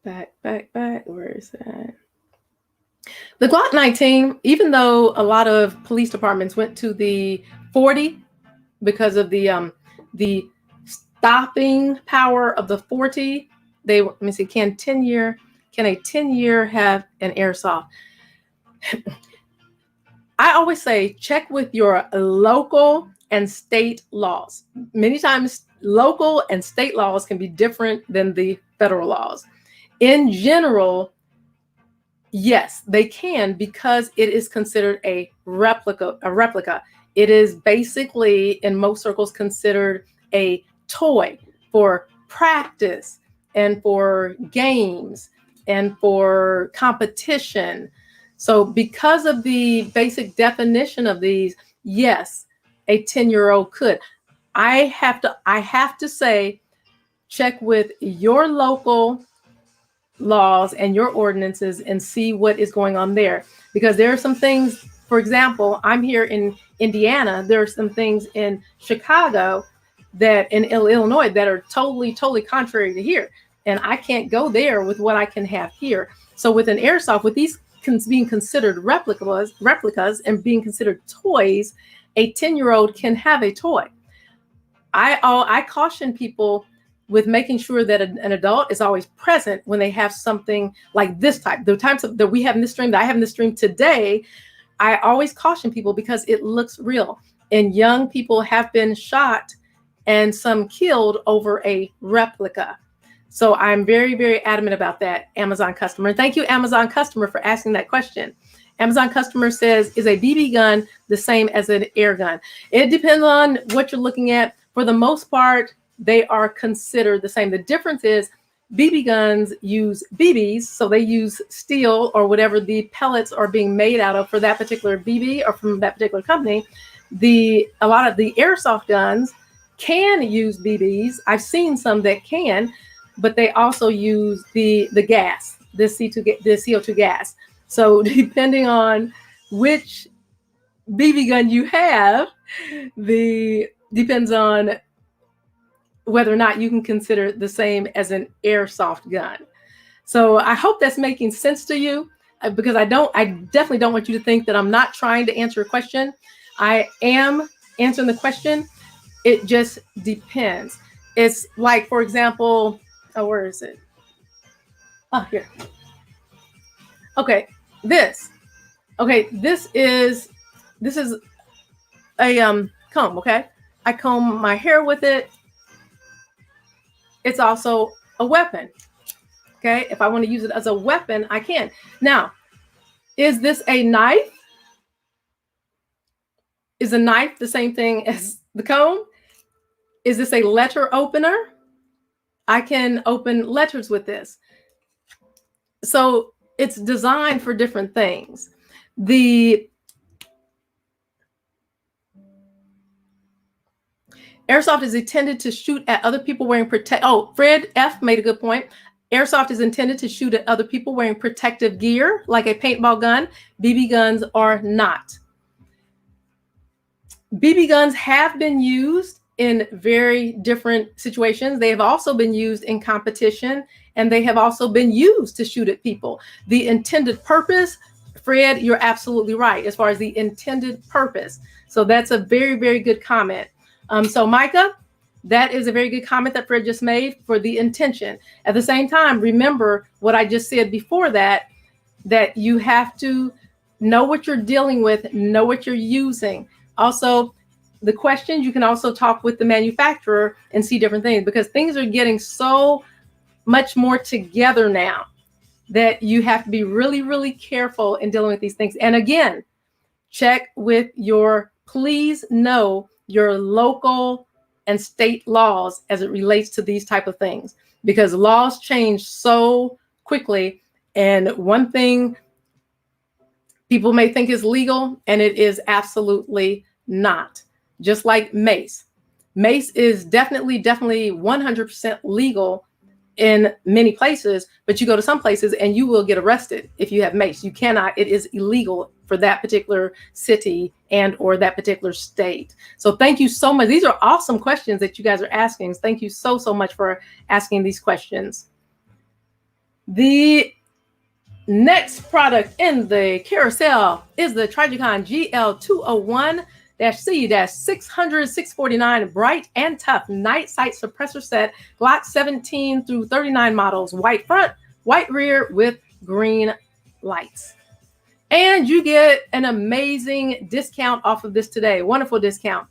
Back. Where is that? The Glock 19, even though a lot of police departments went to the 40 because of the stopping power of the 40, can a 10-year have an airsoft? I always say, check with your local and state laws. Many times local and state laws can be different than the federal laws. In general, yes, they can, because it is considered a replica. It is basically, in most circles, considered a toy for practice and for games and for competition. So because of the basic definition of these, yes, a 10-year-old could. I have to say, check with your local laws and your ordinances and see what is going on there. Because there are some things, for example, I'm here in Indiana. There are some things in Chicago that in Illinois that are totally contrary to here. And I can't go there with what I can have here. So with an airsoft, with these being considered replicas and being considered toys, a 10-year-old can have a toy. I caution people with making sure that an adult is always present when they have something like this type. The types that we have in this stream, that I have in this stream today, I always caution people because it looks real. And young people have been shot and some killed over a replica. So I'm very, very adamant about that, Amazon customer. And thank you, Amazon customer, for asking that question. Amazon customer says, is a BB gun the same as an air gun? It depends on what you're looking at. For the most part, they are considered the same. The difference is BB guns use BBs, so they use steel or whatever the pellets are being made out of for that particular BB or from that particular company. A lot of the airsoft guns can use BBs. I've seen some that can, but they also use the gas, the CO2 gas. So depending on which BB gun you have, depends on whether or not you can consider the same as an airsoft gun. So I hope that's making sense to you, because I definitely don't want you to think that I'm not trying to answer a question. I am answering the question. It just depends. It's like, for example, where is it? Oh, here. Okay, this is a comb, okay? I comb my hair with it. It's also a weapon, okay? If I want to use it as a weapon, I can. Now, is this a knife? Is a knife the same thing as the comb? Is this a letter opener? I can open letters with this. So it's designed for different things. The airsoft is intended to shoot at other people wearing Fred F made a good point. Airsoft is intended to shoot at other people wearing protective gear, like a paintball gun. BB guns are not. BB guns have been used in very different situations. They have also been used in competition, and they have also been used to shoot at people. The intended purpose, Fred, you're absolutely right, as far as the intended purpose. So that's a very, very good comment. So Micah, That is a very good comment that Fred just made for the intention. At the same time, remember what I just said before that you have to know what you're dealing with, know what you're using. Also, the questions, you can also talk with the manufacturer and see different things, because things are getting so much more together now that you have to be really, really careful in dealing with these things. And again, please know your local and state laws as it relates to these type of things, because laws change so quickly. And one thing people may think is legal, and it is absolutely not. Just like mace. Mace is definitely 100% legal in many places, but you go to some places and you will get arrested if you have mace. You cannot, it is illegal for that particular city and or that particular state. So thank you so much. These are awesome questions that you guys are asking. Thank you so much for asking these questions. The next product in the carousel is the Trijicon GL201-C-600-649 bright and tough night sight suppressor set, Glock 17 through 39 models, white front, white rear with green lights. And you get an amazing discount off of this today. Wonderful discount.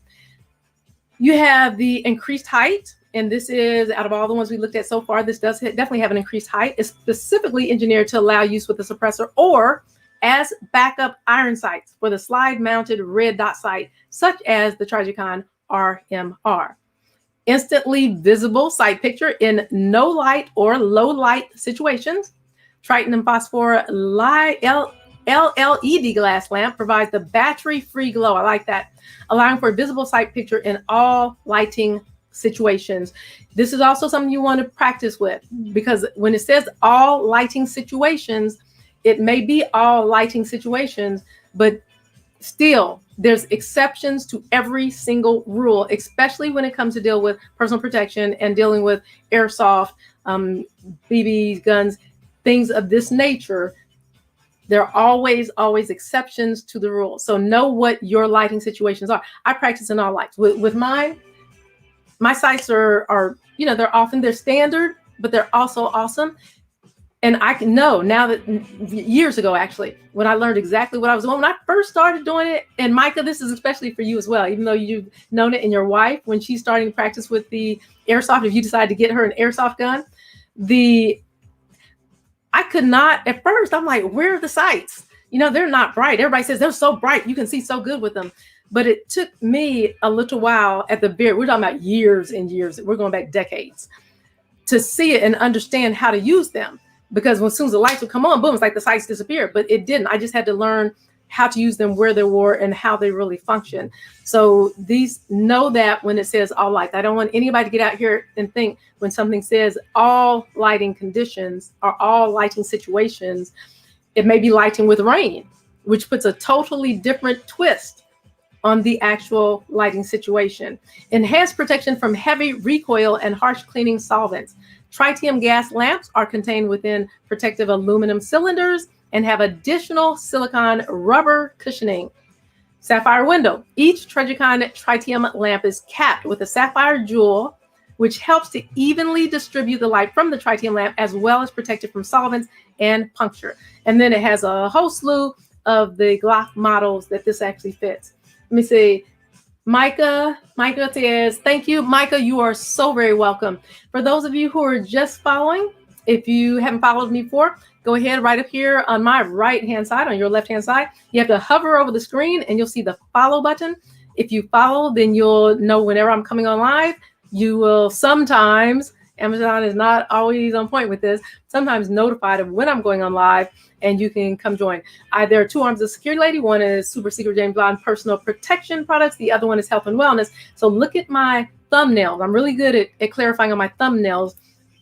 You have the increased height, and this is, out of all the ones we looked at so far, this does definitely have an increased height. It's specifically engineered to allow use with the suppressor or as backup iron sights for the slide-mounted red dot sight, such as the Trijicon RMR. Instantly visible sight picture in no light or low light situations. Triton and Phosphor LED glass lamp provides the battery-free glow. I like that. Allowing for a visible sight picture in all lighting situations. This is also something you want to practice with, because when it says all lighting situations, it may be all lighting situations, but still there's exceptions to every single rule, especially when it comes to deal with personal protection and dealing with airsoft, BBs, guns, things of this nature. There are always exceptions to the rule. So know what your lighting situations are. I practice in all lights. With mine, my sights are they're standard, but they're also awesome. And I can know now that years ago, actually, when I learned exactly what I was doing, when I first started doing it, and Micah, this is especially for you as well, even though you've known it, and your wife, when she's starting to practice with the airsoft, if you decide to get her an airsoft gun, I could not, at first, I'm like, where are the sights? They're not bright. Everybody says they're so bright. You can see so good with them. But it took me a little while we're talking about years and years. We're going back decades to see it and understand how to use them. Because as soon as the lights would come on, boom, it's like the sights disappeared. But it didn't. I just had to learn how to use them, where they were, and how they really function. So know that when it says all lights, I don't want anybody to get out here and think when something says all lighting conditions or all lighting situations, it may be lighting with rain, which puts a totally different twist on the actual lighting situation. Enhanced protection from heavy recoil and harsh cleaning solvents. Tritium gas lamps are contained within protective aluminum cylinders and have additional silicone rubber cushioning. Sapphire window. Each Trijicon tritium lamp is capped with a sapphire jewel, which helps to evenly distribute the light from the tritium lamp, as well as protect it from solvents and puncture. And then it has a whole slew of the Glock models that this actually fits. Let me see. Micah says, thank you. Micah, you are so very welcome. For those of you who are just following, if you haven't followed me before, go ahead right up here on my right-hand side, on your left-hand side. You have to hover over the screen and you'll see the follow button. If you follow, then you'll know whenever I'm coming on live. You will sometimes, Amazon is not always on point with this, sometimes notified of when I'm going on live, and you can come join. There are two arms of security lady. One is Super Secret James Bond personal protection products. The other one is health and wellness. So look at my thumbnails. I'm really good at clarifying on my thumbnails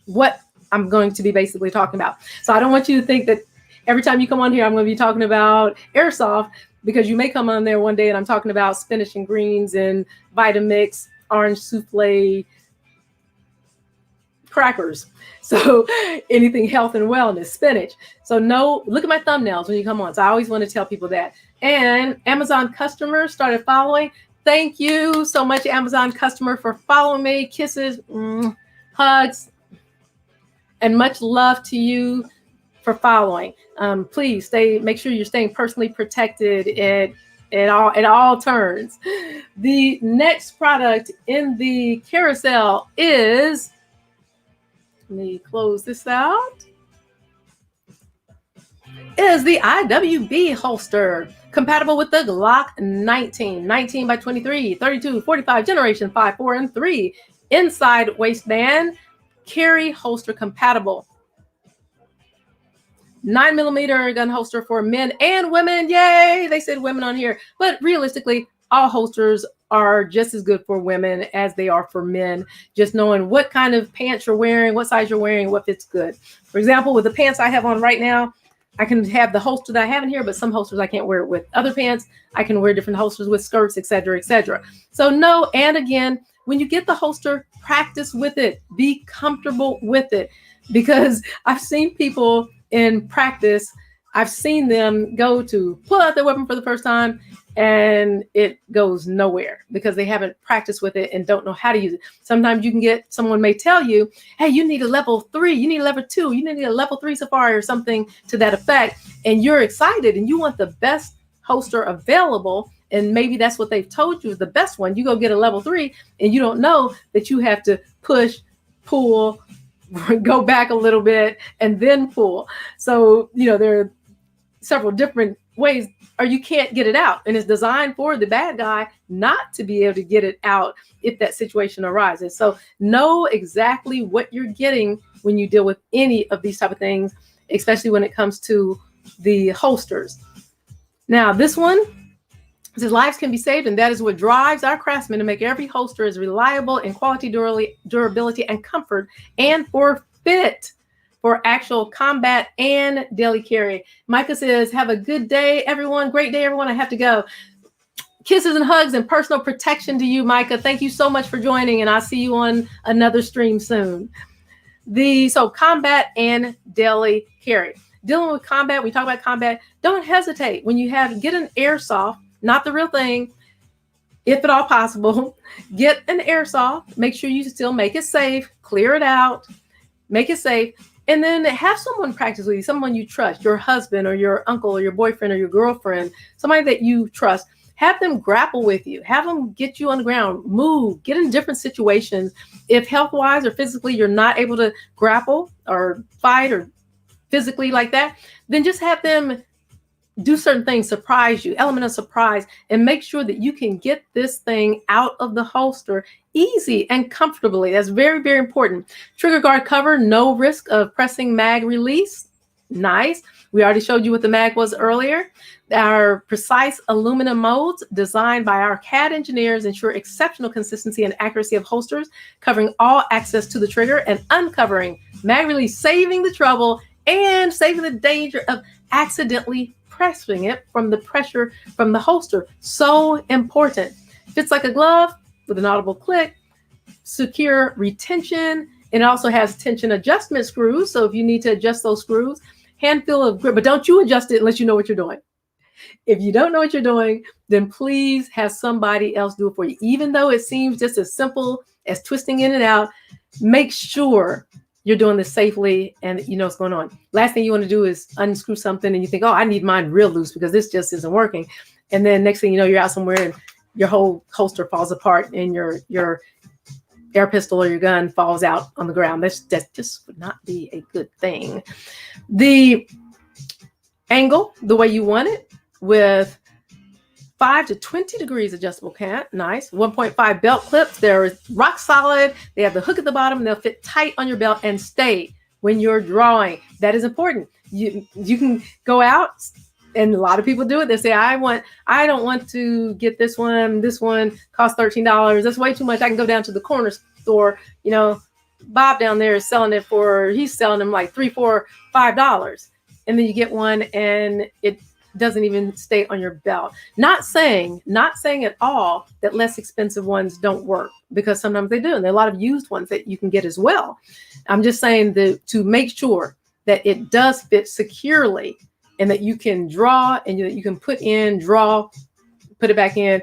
what I'm going to be basically talking about. So I don't want you to think that every time you come on here, I'm going to be talking about airsoft, because you may come on there one day and I'm talking about spinach and greens and Vitamix, orange souffle, crackers. So anything health and wellness, spinach. So look at my thumbnails when you come on. So I always want to tell people that. And Amazon customers started following. Thank you so much, Amazon customer, for following me. Kisses, hugs, and much love to you for following. Please make sure you're staying personally protected at all turns. The next product in the carousel is, let me close this out, is the IWB holster, compatible with the Glock 19 by 23, 32, 45, generation 5, 4, and 3. Inside waistband, carry holster compatible. 9mm gun holster for men and women. Yay! They said women on here. But realistically, all holsters are just as good for women as they are for men. Just knowing what kind of pants you're wearing, what size you're wearing, what fits good. For example, with the pants I have on right now, I can have the holster that I have in here, but some holsters I can't wear it with. Other pants, I can wear different holsters with skirts, etc., etc. So no, and again, when you get the holster, practice with it. Be comfortable with it. Because I've seen people in practice, I've seen them go to pull out their weapon for the first time and it goes nowhere because they haven't practiced with it and don't know how to use it. Sometimes you can get, someone may tell you, hey, you need a level 3, you need a level 2, you need a level 3 safari or something to that effect. And you're excited and you want the best holster available. And maybe that's what they've told you is the best one. You go get a level 3 and you don't know that you have to push, pull, go back a little bit and then pull. So, there are several different ways, or you can't get it out. And it's designed for the bad guy not to be able to get it out if that situation arises. So know exactly what you're getting when you deal with any of these type of things, especially when it comes to the holsters. Now, this one says lives can be saved, and that is what drives our craftsmen to make every holster as reliable in quality, durability, and comfort, and for fit for actual combat and daily carry. Micah says, have a good day, everyone. Great day, everyone. I have to go. Kisses and hugs and personal protection to you, Micah. Thank you so much for joining, and I'll see you on another stream soon. So combat and daily carry. Dealing with combat, we talk about combat, don't hesitate. When you get an airsoft, not the real thing, if at all possible, get an airsoft, make sure you still make it safe, clear it out, make it safe, and then have someone practice with you, someone you trust, your husband or your uncle or your boyfriend or your girlfriend, somebody that you trust. Have them grapple with you, have them get you on the ground, move, get in different situations. If health-wise or physically you're not able to grapple or fight or physically like that, then just have them do certain things, surprise you, element of surprise, and make sure that you can get this thing out of the holster easy and comfortably. That's very, very important. Trigger guard cover, no risk of pressing mag release. Nice. We already showed you what the mag was earlier. Our precise aluminum molds designed by our CAD engineers ensure exceptional consistency and accuracy of holsters, covering all access to the trigger and uncovering mag release, saving the trouble and saving the danger of accidentally pressing it from the pressure from the holster. So important. Fits like a glove with an audible click, secure retention. It also has tension adjustment screws. So if you need to adjust those screws, hand feel of grip, but don't you adjust it unless you know what you're doing. If you don't know what you're doing, then please have somebody else do it for you. Even though it seems just as simple as twisting in and out, make sure you're doing this safely and you know what's going on. Last thing you want to do is unscrew something and you think, oh, I need mine real loose because this just isn't working. And then next thing you know, you're out somewhere and your whole holster falls apart and your air pistol or your gun falls out on the ground. That just would not be a good thing. The angle, the way you want it, with 5 to 20 degrees adjustable cant. Nice. 1.5 belt clips. They're rock solid. They have the hook at the bottom. They'll fit tight on your belt and stay when you're drawing. That is important. You can go out, and a lot of people do it. They say, I don't want to get this one. This one costs $13. That's way too much. I can go down to the corner store. Bob down there is selling it he's selling them like $3, $4, $5. And then you get one and it doesn't even stay on your belt. Not saying at all that less expensive ones don't work, because sometimes they do. And there are a lot of used ones that you can get as well. I'm just saying that to make sure that it does fit securely and that you can draw and that you can put in, draw, put it back in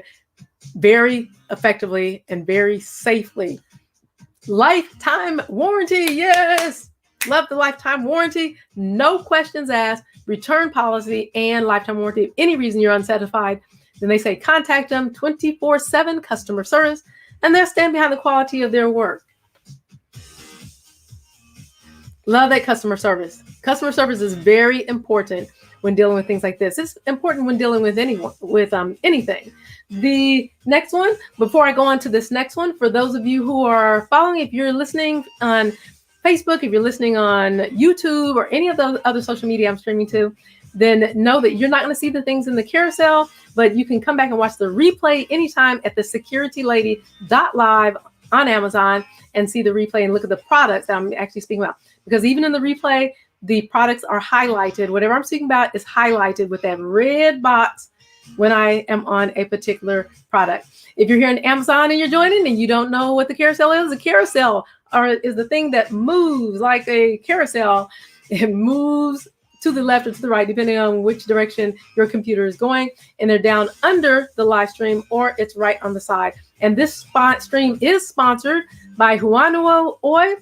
very effectively and very safely. Lifetime warranty. Yes. Love the lifetime warranty. No questions asked. Return policy and lifetime warranty. If any reason you're unsatisfied, then they say contact them 24/7 customer service, and they'll stand behind the quality of their work. Love that customer service. Customer service is very important when dealing with things like this. It's important when dealing with anyone, with anything. The next one, before I go on to this next one, for those of you who are following, if you're listening on Facebook, if you're listening on YouTube or any of the other social media I'm streaming to, then know that you're not going to see the things in the carousel, but you can come back and watch the replay anytime at the securitylady.live on Amazon and see the replay and look at the products that I'm actually speaking about. Because even in the replay, the products are highlighted. Whatever I'm speaking about is highlighted with that red box when I am on a particular product. If you're here on Amazon and you're joining and you don't know what the carousel is, the carousel is the thing that moves like a carousel. It moves to the left or to the right, depending on which direction your computer is going. And they're down under the live stream, or it's right on the side. And this stream is sponsored by Huanuo Oi.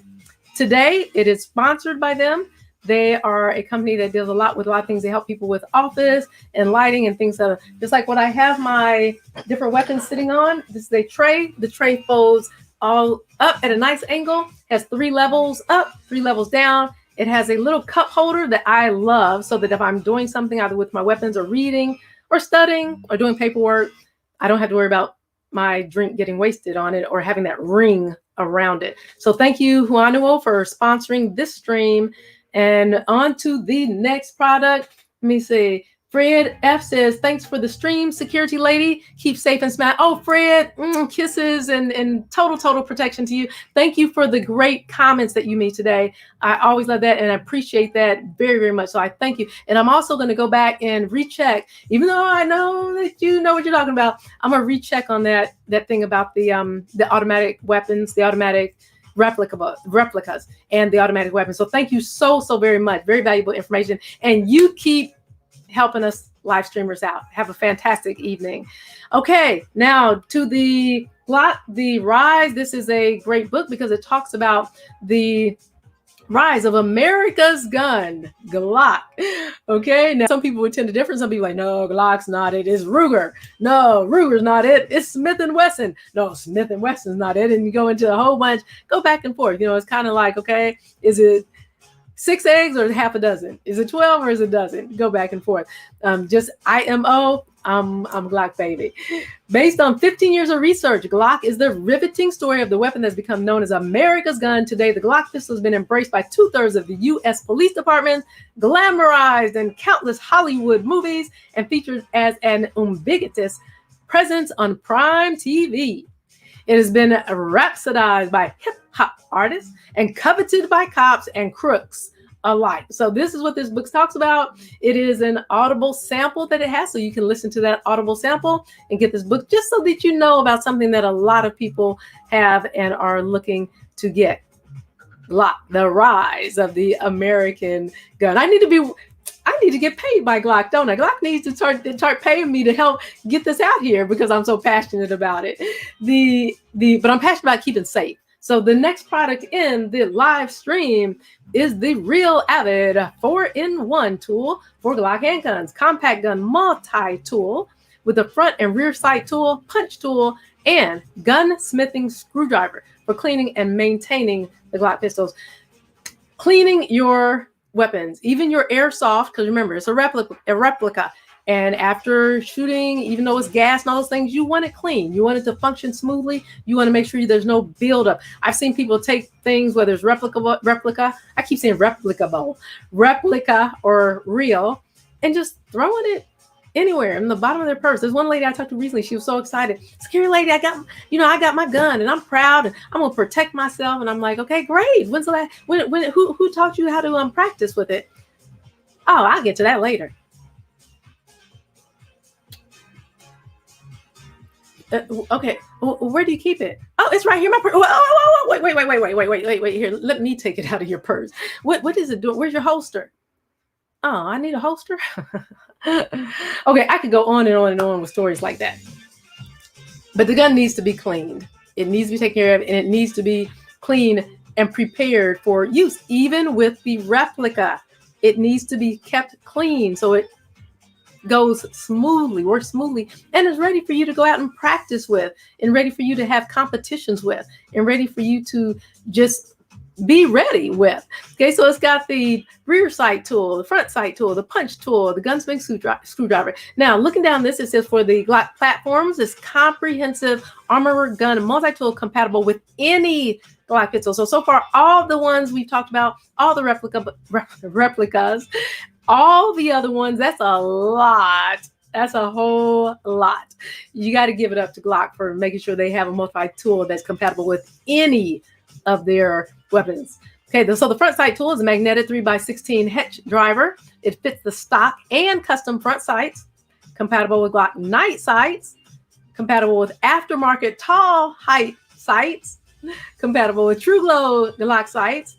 Today, it is sponsored by them. They are a company that deals a lot with a lot of things. They help people with office and lighting and things that are just like what I have my different weapons sitting on. This is a tray. The tray folds all up at a nice angle, has 3 levels up, 3 levels down. It has a little cup holder that I love so that if I'm doing something either with my weapons or reading or studying or doing paperwork, I don't have to worry about my drink getting wasted on it or having that ring around it. So thank you, Huanuo, for sponsoring this stream. And on to the next product. Let me see. Fred F says, thanks for the stream, security lady. Keep safe and smile. Oh, Fred, kisses and total protection to you. Thank you for the great comments that you made today. I always love that, and I appreciate that very, very much. So I thank you. And I'm also going to go back and recheck, even though I know that you know what you're talking about. I'm going to recheck on that thing about the automatic weapons, the automatic replicas, and the automatic weapons. So thank you so very much. Very valuable information. And you keep helping us live streamers out. Have a fantastic evening. Okay, now to the Glock, the rise. This is a great book because it talks about the rise of America's gun, Glock. Okay, now some people would tend to differ. Some people are like, no, Glock's not it. It's Ruger. No, Ruger's not it. It's Smith & Wesson. No, Smith & Wesson's not it. And you go into a whole bunch, go back and forth. You know, it's kind of like, okay, is it 6 eggs or half a dozen? Is it 12 or is it a dozen? Go back and forth. Just IMO, I'm Glock baby. Based on 15 years of research, Glock is the riveting story of the weapon that's become known as America's gun. Today, the Glock pistol has been embraced by 2/3 of the U.S. police departments, glamorized in countless Hollywood movies, and featured as an ubiquitous presence on prime TV. It has been rhapsodized by hip-hop artists and coveted by cops and crooks alike. So this is what this book talks about. It is an audible sample that it has, so you can listen to that audible sample and get this book just so that you know about something that a lot of people have and are looking to get. Glock, the rise of the American gun. I need to get paid by Glock, don't I? Glock needs to start paying me to help get this out here because I'm so passionate about it. But I'm passionate about keeping safe. So the next product in the live stream is the Real Avid 4-in-1 tool for Glock handguns. Compact gun multi-tool with a front and rear sight tool, punch tool, and gunsmithing screwdriver for cleaning and maintaining the Glock pistols. Cleaning your weapons, even your Airsoft, because remember, it's a replica. And after shooting, even though it's gas and all those things, you want it clean. You want it to function smoothly. You want to make sure there's no buildup. I've seen people take things, whether it's replica, I keep saying replica or real, and just throwing it anywhere in the bottom of their purse. There's one lady I talked to recently. She was so excited. Security lady, I got my gun and I'm proud and I'm gonna protect myself. And I'm like, okay, great. When's the last? Who taught you how to practice with it? Oh, I'll get to that later. Okay, where do you keep it? Oh, it's right here. My purse. Wait. Here, let me take it out of your purse. What is it doing? Where's your holster? Oh, I need a holster. Okay, I could go on and on and on with stories like that. But the gun needs to be cleaned. It needs to be taken care of, and it needs to be clean and prepared for use. Even with the replica, it needs to be kept clean so it goes smoothly, works smoothly, and is ready for you to go out and practice with, and ready for you to have competitions with, and ready for you to just be ready with. Okay, so it's got the rear sight tool, the front sight tool, the punch tool, the gunsmith screwdriver. Now, looking down this, it says for the Glock platforms, it's comprehensive armor gun multi-tool compatible with any Glock pistol. So far, all the ones we've talked about, all the replicas, all the other ones, that's a lot. That's a whole lot. You got to give it up to Glock for making sure they have a multi-tool that's compatible with any of their weapons. Okay, so the front sight tool is a magnetic 3x16 hitch driver. It fits the stock and custom front sights, compatible with Glock night sights, compatible with aftermarket tall height sights, compatible with True Glow Glock sights,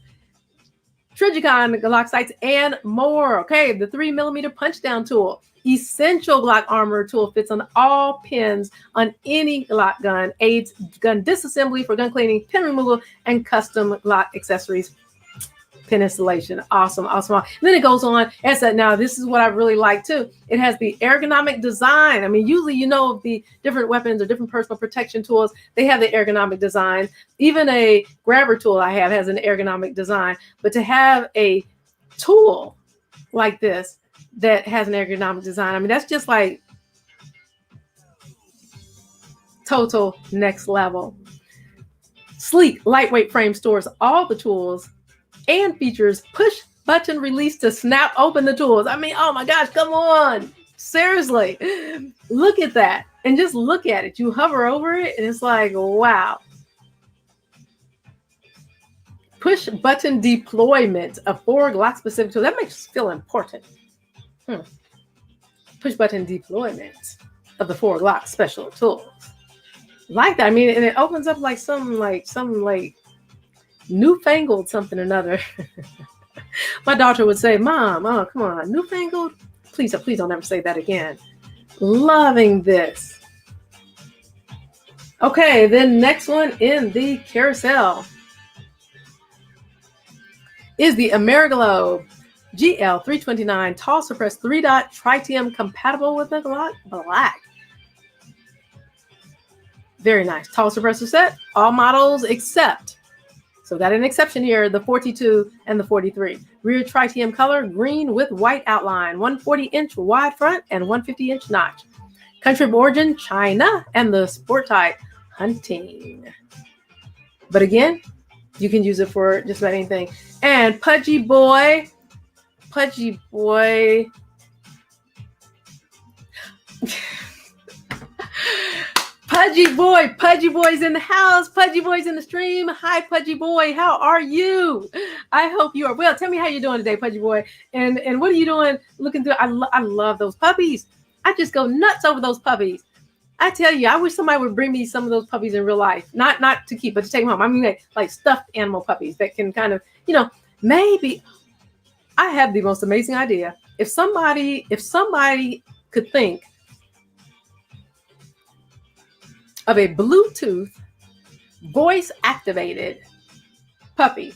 Trigicon Glock sights, and more. Okay, the 3mm punch down tool. Essential Glock armor tool fits on all pins on any Glock gun, aids gun disassembly for gun cleaning, pin removal, and custom Glock accessories, pin installation. Awesome, awesome. And then it goes on and said, now this is what I really like too. It has the ergonomic design. I mean, usually you know the different weapons or different personal protection tools, they have the ergonomic design. Even a grabber tool I have has an ergonomic design. But to have a tool like this that has an ergonomic design, I mean, that's just like total next level. Sleek, lightweight frame stores all the tools and features push button release to snap open the tools. I mean, oh my gosh, come on. Seriously, look at that. And just look at it. You hover over it and it's like, wow. Push button deployment of 4 Glock specific tools. That makes us feel important. Push button deployment of the 4 Glock special tools. Like that. I mean, and it opens up like some newfangled something or another. My daughter would say, Mom, oh, come on, newfangled? Please don't ever say that again. Loving this. Okay, then next one in the carousel is the Ameriglow GL329 tall suppressed 3-dot tritium compatible with the Glock Black. Very nice. Tall suppressor set, all models except, so got an exception here, the 42 and the 43. Rear tritium color, green with white outline, 140-inch wide front and 150-inch notch. Country of origin, China, and the sport type, hunting. But again, you can use it for just about anything. And Pudgy Boy. Pudgy Boy's in the house. Pudgy Boy's in the stream. Hi, Pudgy Boy. How are you? I hope you are well. Tell me how you're doing today, Pudgy Boy. And what are you doing looking through? I love those puppies. I just go nuts over those puppies. I tell you, I wish somebody would bring me some of those puppies in real life. Not to keep, but to take them home. I mean, like stuffed animal puppies that can kind of, maybe. I have the most amazing idea. If somebody could think of a Bluetooth voice activated puppy,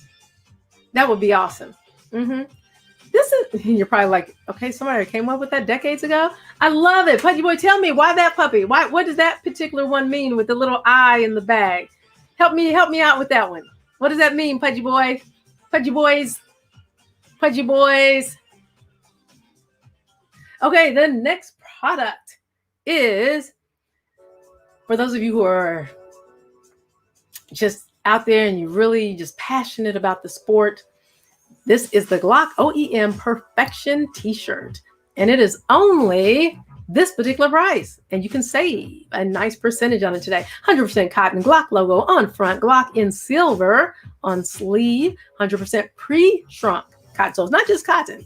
that would be awesome. You're probably like, okay, somebody came up with that decades ago. I love it. Pudgy Boy, tell me, why that puppy? What does that particular one mean with the little eye in the bag? Help me out with that one. What does that mean, Pudgy Boy? Pudgy Boys. Okay, the next product is, for those of you who are just out there and you're really just passionate about the sport, this is the Glock OEM Perfection t-shirt. And it is only this particular price. And you can save a nice percentage on it today. 100% cotton, Glock logo on front, Glock in silver on sleeve, 100% pre-shrunk cotton. So it's not just cotton,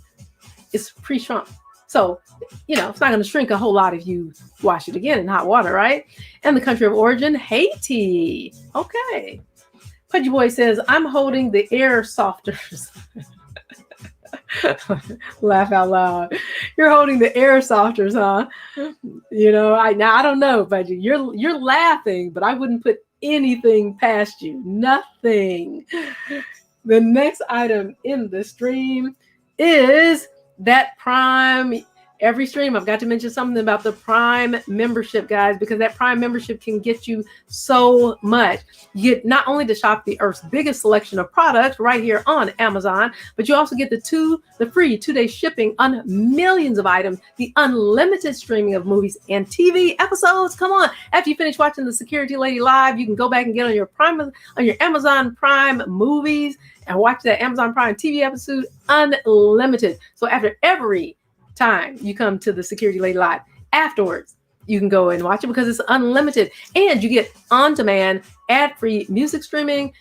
it's pre-shrunk. So, it's not going to shrink a whole lot if you wash it again in hot water, right? And the country of origin, Haiti. Okay. Pudgy Boy says, I'm holding the air softers. Laugh out loud. You're holding the airsofters, huh? I don't know, but you're laughing, but I wouldn't put anything past you. Nothing. The next item in the stream is that Prime. Every stream, I've got to mention something about the Prime membership, guys, because that Prime membership can get you so much. You get not only to shop the Earth's biggest selection of products right here on Amazon, but you also get the free 2-day shipping on millions of items, the unlimited streaming of movies and TV episodes. Come on, after you finish watching the Security Lady live, you can go back and get on your Amazon Prime movies and watch that Amazon Prime TV episode unlimited. So after every time you come to the Security Lady live, afterwards you can go and watch it because it's unlimited, and you get on-demand ad-free music streaming,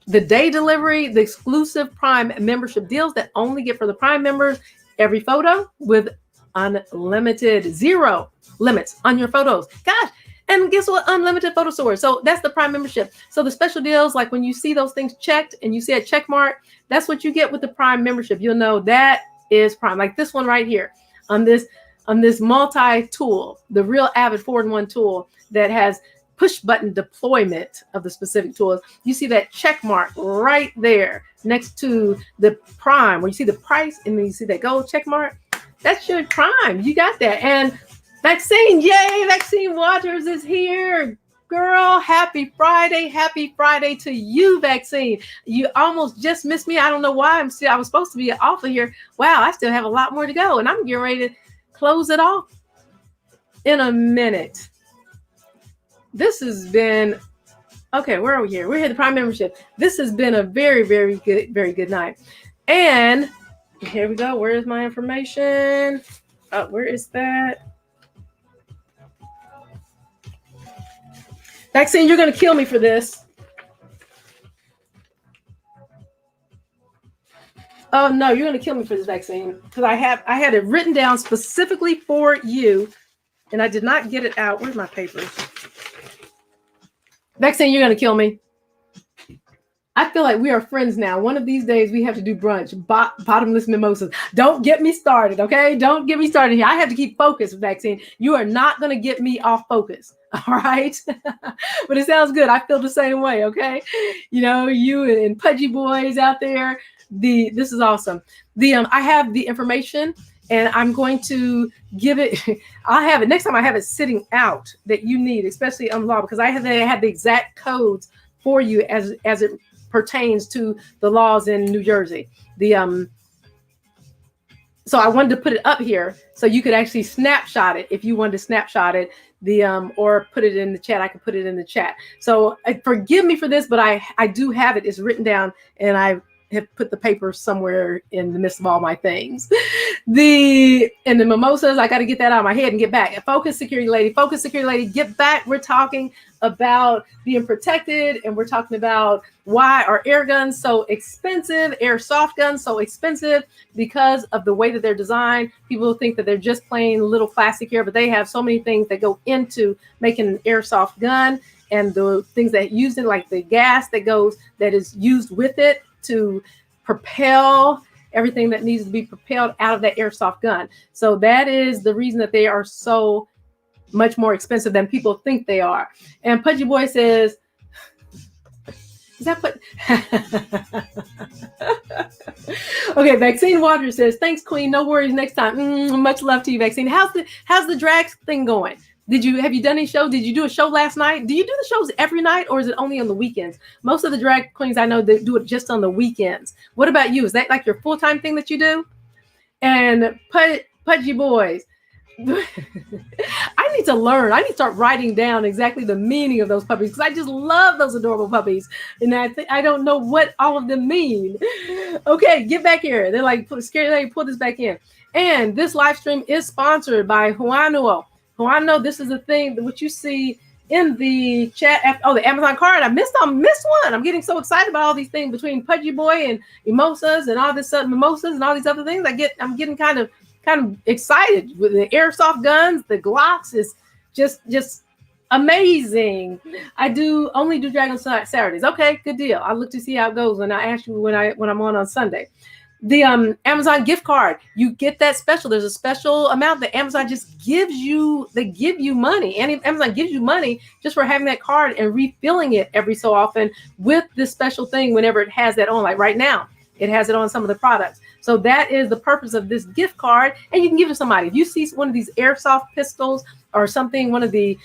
the day delivery, the exclusive Prime membership deals that only get for the Prime members, every photo with unlimited, 0 limits on your photos. Gosh, and guess what? Unlimited photo storage. So that's the Prime membership. So the special deals, like when you see those things checked and you see a check mark, that's what you get with the Prime membership. You'll know that is Prime. Like this one right here on this multi-tool, the Real Avid 4-in-1 tool that has push button deployment of the specific tools. You see that check mark right there next to the Prime, where you see the price and then you see that gold check mark. That's your Prime. You got that. And Vaccine, yay! Vaccine Waters is here. Girl, happy Friday to you, Vaccine. You almost just missed me. I don't know why. I was supposed to be off of here. Wow, I still have a lot more to go, and I'm getting ready to close it off in a minute. This has been, okay, where are we here? We're here at the Prime membership. This has been a very, very good night. And here we go. Where is my information? Where is that? Vaccine, you're going to kill me for this. Oh, no, you're going to kill me for this, Vaccine, because I had it written down specifically for you, and I did not get it out. Where's my papers? Vaccine, you're going to kill me. I feel like we are friends now. One of these days, we have to do brunch, bottomless mimosas. Don't get me started, okay? Don't get me started here. I have to keep focused, Vaccine. You are not going to get me off focus, all right? But it sounds good. I feel the same way, okay? You and Pudgy boys out there, this is awesome. I have the information, and I'm going to give it. I'll have it next time. I have it sitting out that you need, especially on law, because I have the exact codes for you as it pertains to the laws in New Jersey. So I wanted to put it up here so you could actually snapshot it if you wanted to snapshot it, or put it in the chat. I could put it in the chat. So forgive me for this, but I do have it. It's written down, and I have put the paper somewhere in the midst of all my things. The mimosas, I got to get that out of my head and get back. Focus, security lady, get back. We're talking about being protected, and we're talking about why are air guns so expensive, airsoft guns so expensive, because of the way that they're designed. People think that they're just plain little plastic here, but they have so many things that go into making an airsoft gun, and the things that use it, like the gas that is used with it to propel everything that needs to be propelled out of that airsoft gun. So that is the reason that they are so much more expensive than people think they are. And Pudgy Boy says, is that what? Okay, Vaccine Water says, thanks, Queen. No worries. Next time. Much love to you, Vaccine. How's the drag thing going? Have you done any show? Did you do a show last night? Do you do the shows every night, or is it only on the weekends? Most of the drag queens I know, they do it just on the weekends. What about you? Is that like your full-time thing that you do? And Pudgy Boys, I need to learn. I need to start writing down exactly the meaning of those puppies, because I just love those adorable puppies, and I don't know what all of them mean. Okay, get back here. They're like, scary lady, pull this back in. And this live stream is sponsored by Juanuo. Juano, this is the thing, what you see in the chat. The Amazon card. I missed one. I'm getting so excited about all these things between Pudgy Boy and mimosas and all this mimosas and all these other things. I'm getting kind of excited with the airsoft guns. The Glocks is just amazing. I only do drag on Saturdays. Okay, good deal. I'll look to see how it goes when I ask you when I'm on Sunday. The Amazon gift card, you get that special. There's a special amount that Amazon just gives you. They give you money, and Amazon gives you money just for having that card and refilling it every so often with this special thing whenever it has that on. Like right now, it has it on some of the products. So that is the purpose of this gift card, and you can give it to somebody. If you see one of these Airsoft pistols or something, one of the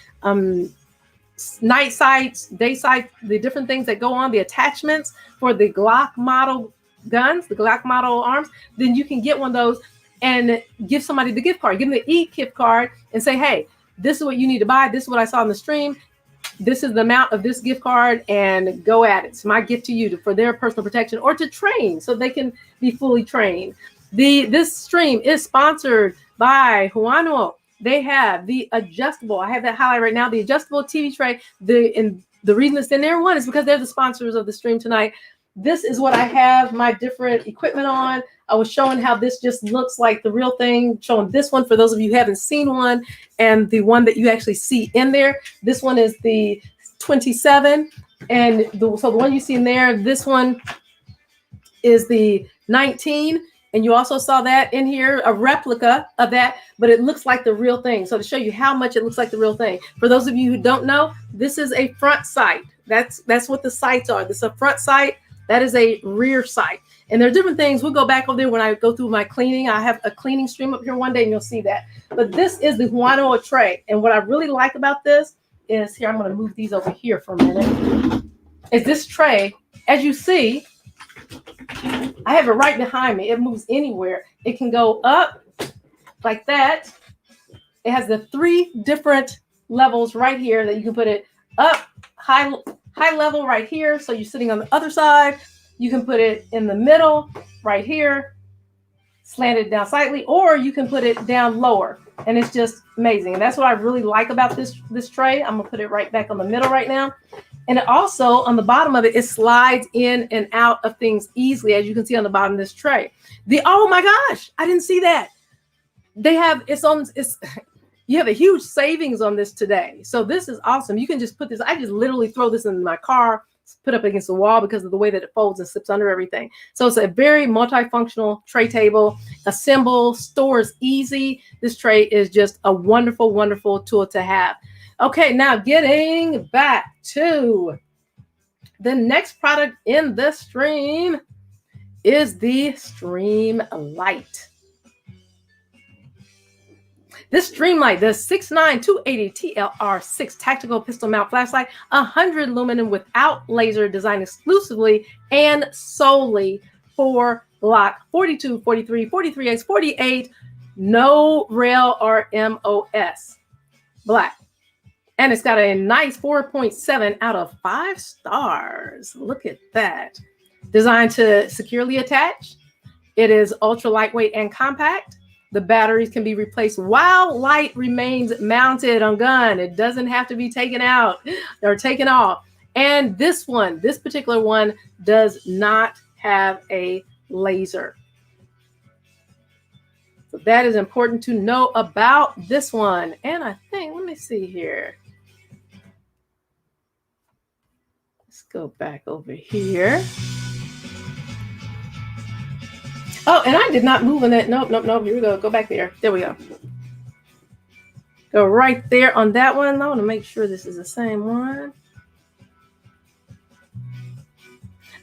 night sights, day sights, the different things that go on, the attachments for the Glock model guns, the Glock model arms, then you can get one of those and give somebody the gift card. Give them the gift card and say, hey, this is what you need to buy. This is what I saw on the stream. This is the amount of this gift card, and go at it. It's my gift to you for their personal protection or to train so they can be fully trained. This stream is sponsored by Huano. They have the adjustable. I have that highlight right now. The adjustable TV tray. The reason it's in there, one, is because they're the sponsors of the stream tonight. This is what I have my different equipment on. I was showing how this just looks like the real thing, showing this one for those of you who haven't seen one, and the one that you actually see in there. This one is the 27, and so the one you see in there, this one is the 19, and you also saw that in here, a replica of that, but it looks like the real thing. So to show you how much it looks like the real thing, for those of you who don't know, this is a front sight. That's what the sights are. This is a front sight. That is a rear sight. And there are different things. We'll go back over there when I go through my cleaning. I have a cleaning stream up here one day and you'll see that. But this is the Huano tray. And what I really like about this is, here, I'm going to move these over here for a minute, is this tray, as you see, I have it right behind me. It moves anywhere. It can go up like that. It has the 3 different levels right here that you can put it up, high level right here. So you're sitting on the other side. You can put it in the middle right here, slanted down slightly, or you can put it down lower. And it's just amazing. And that's what I really like about this tray. I'm gonna put it right back on the middle right now. And it also, on the bottom of it, it slides in and out of things easily, as you can see on the bottom of this tray. Oh my gosh, I didn't see that. They have, you have a huge savings on this today. So this is awesome. You can just put this, I just literally throw this in my car, put up against the wall because of the way that it folds and slips under everything. So it's a very multifunctional tray table. Assemble, stores easy. This tray is just a wonderful, wonderful tool to have. Okay, now getting back to the next product in the stream is the Stream Light. This Stream Light, the 69280 TLR6 tactical pistol mount flashlight, 100 lumen without laser, designed exclusively and solely for Glock 42, 43, 43X, 48, no rail or MOS, black. And it's got a nice 4.7 out of 5 stars. Look at that. Designed to securely attach. It is ultra lightweight and compact. The batteries can be replaced while light remains mounted on gun. It doesn't have to be taken out or taken off. And this particular one does not have a laser. So that is important to know about this one. And I think, let me see here. Let's go back over here. Oh, and I did not move in that. Nope. Here we go. Go back there. There we go. Go right there on that one. I want to make sure this is the same one.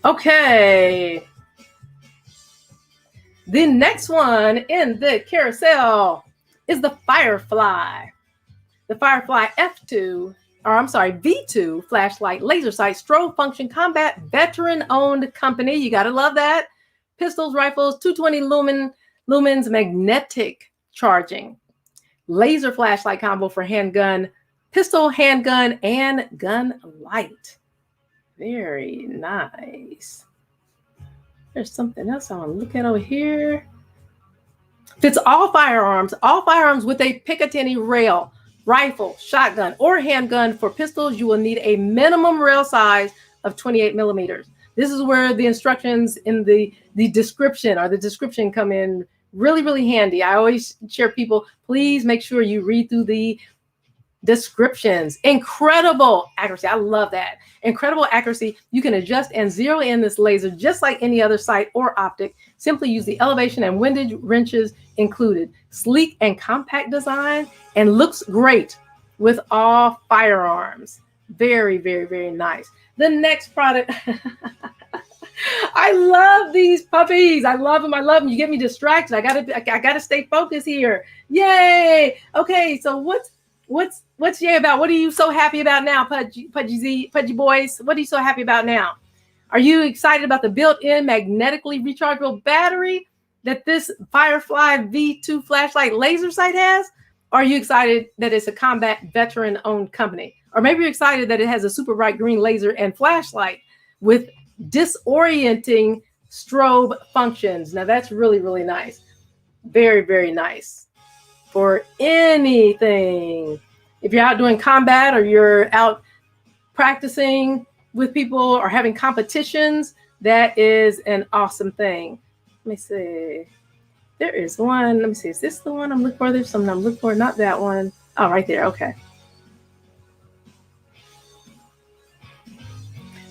Okay. The next one in the carousel is the Firefly. The Firefly V2 flashlight laser sight strobe function combat veteran owned company. You got to love that. Pistols, rifles, 220 lumens, magnetic charging, laser flashlight combo for handgun, pistol, handgun, and gun light. Very nice. There's something else I want to look at over here. Fits all firearms with a Picatinny rail, rifle, shotgun, or handgun. For pistols, you will need a minimum rail size of 28 millimeters. This is where the instructions in the description come in really, really handy. I always share people, please make sure you read through the descriptions. Incredible accuracy. I love that. Incredible accuracy. You can adjust and zero in this laser just like any other sight or optic. Simply use the elevation and windage wrenches included. Sleek and compact design and looks great with all firearms. Very, very, very nice. The next product. I love these puppies. I love them. I love them. You get me distracted. I gotta stay focused here. Yay. Okay. So what's yay about? What are you so happy about now, Pudgy boys? What are you so happy about now? Are you excited about the built-in magnetically rechargeable battery that this Firefly V2 flashlight laser sight has? Or are you excited that it's a combat veteran-owned company? Or maybe you're excited that it has a super bright green laser and flashlight with disorienting strobe functions. Now that's really, really nice. Very, very nice for anything. If you're out doing combat or you're out practicing with people or having competitions, that is an awesome thing. Let me see. There is one. Let me see. Is this the one I'm looking for? There's something I'm looking for. Not that one. Oh, right there. Okay.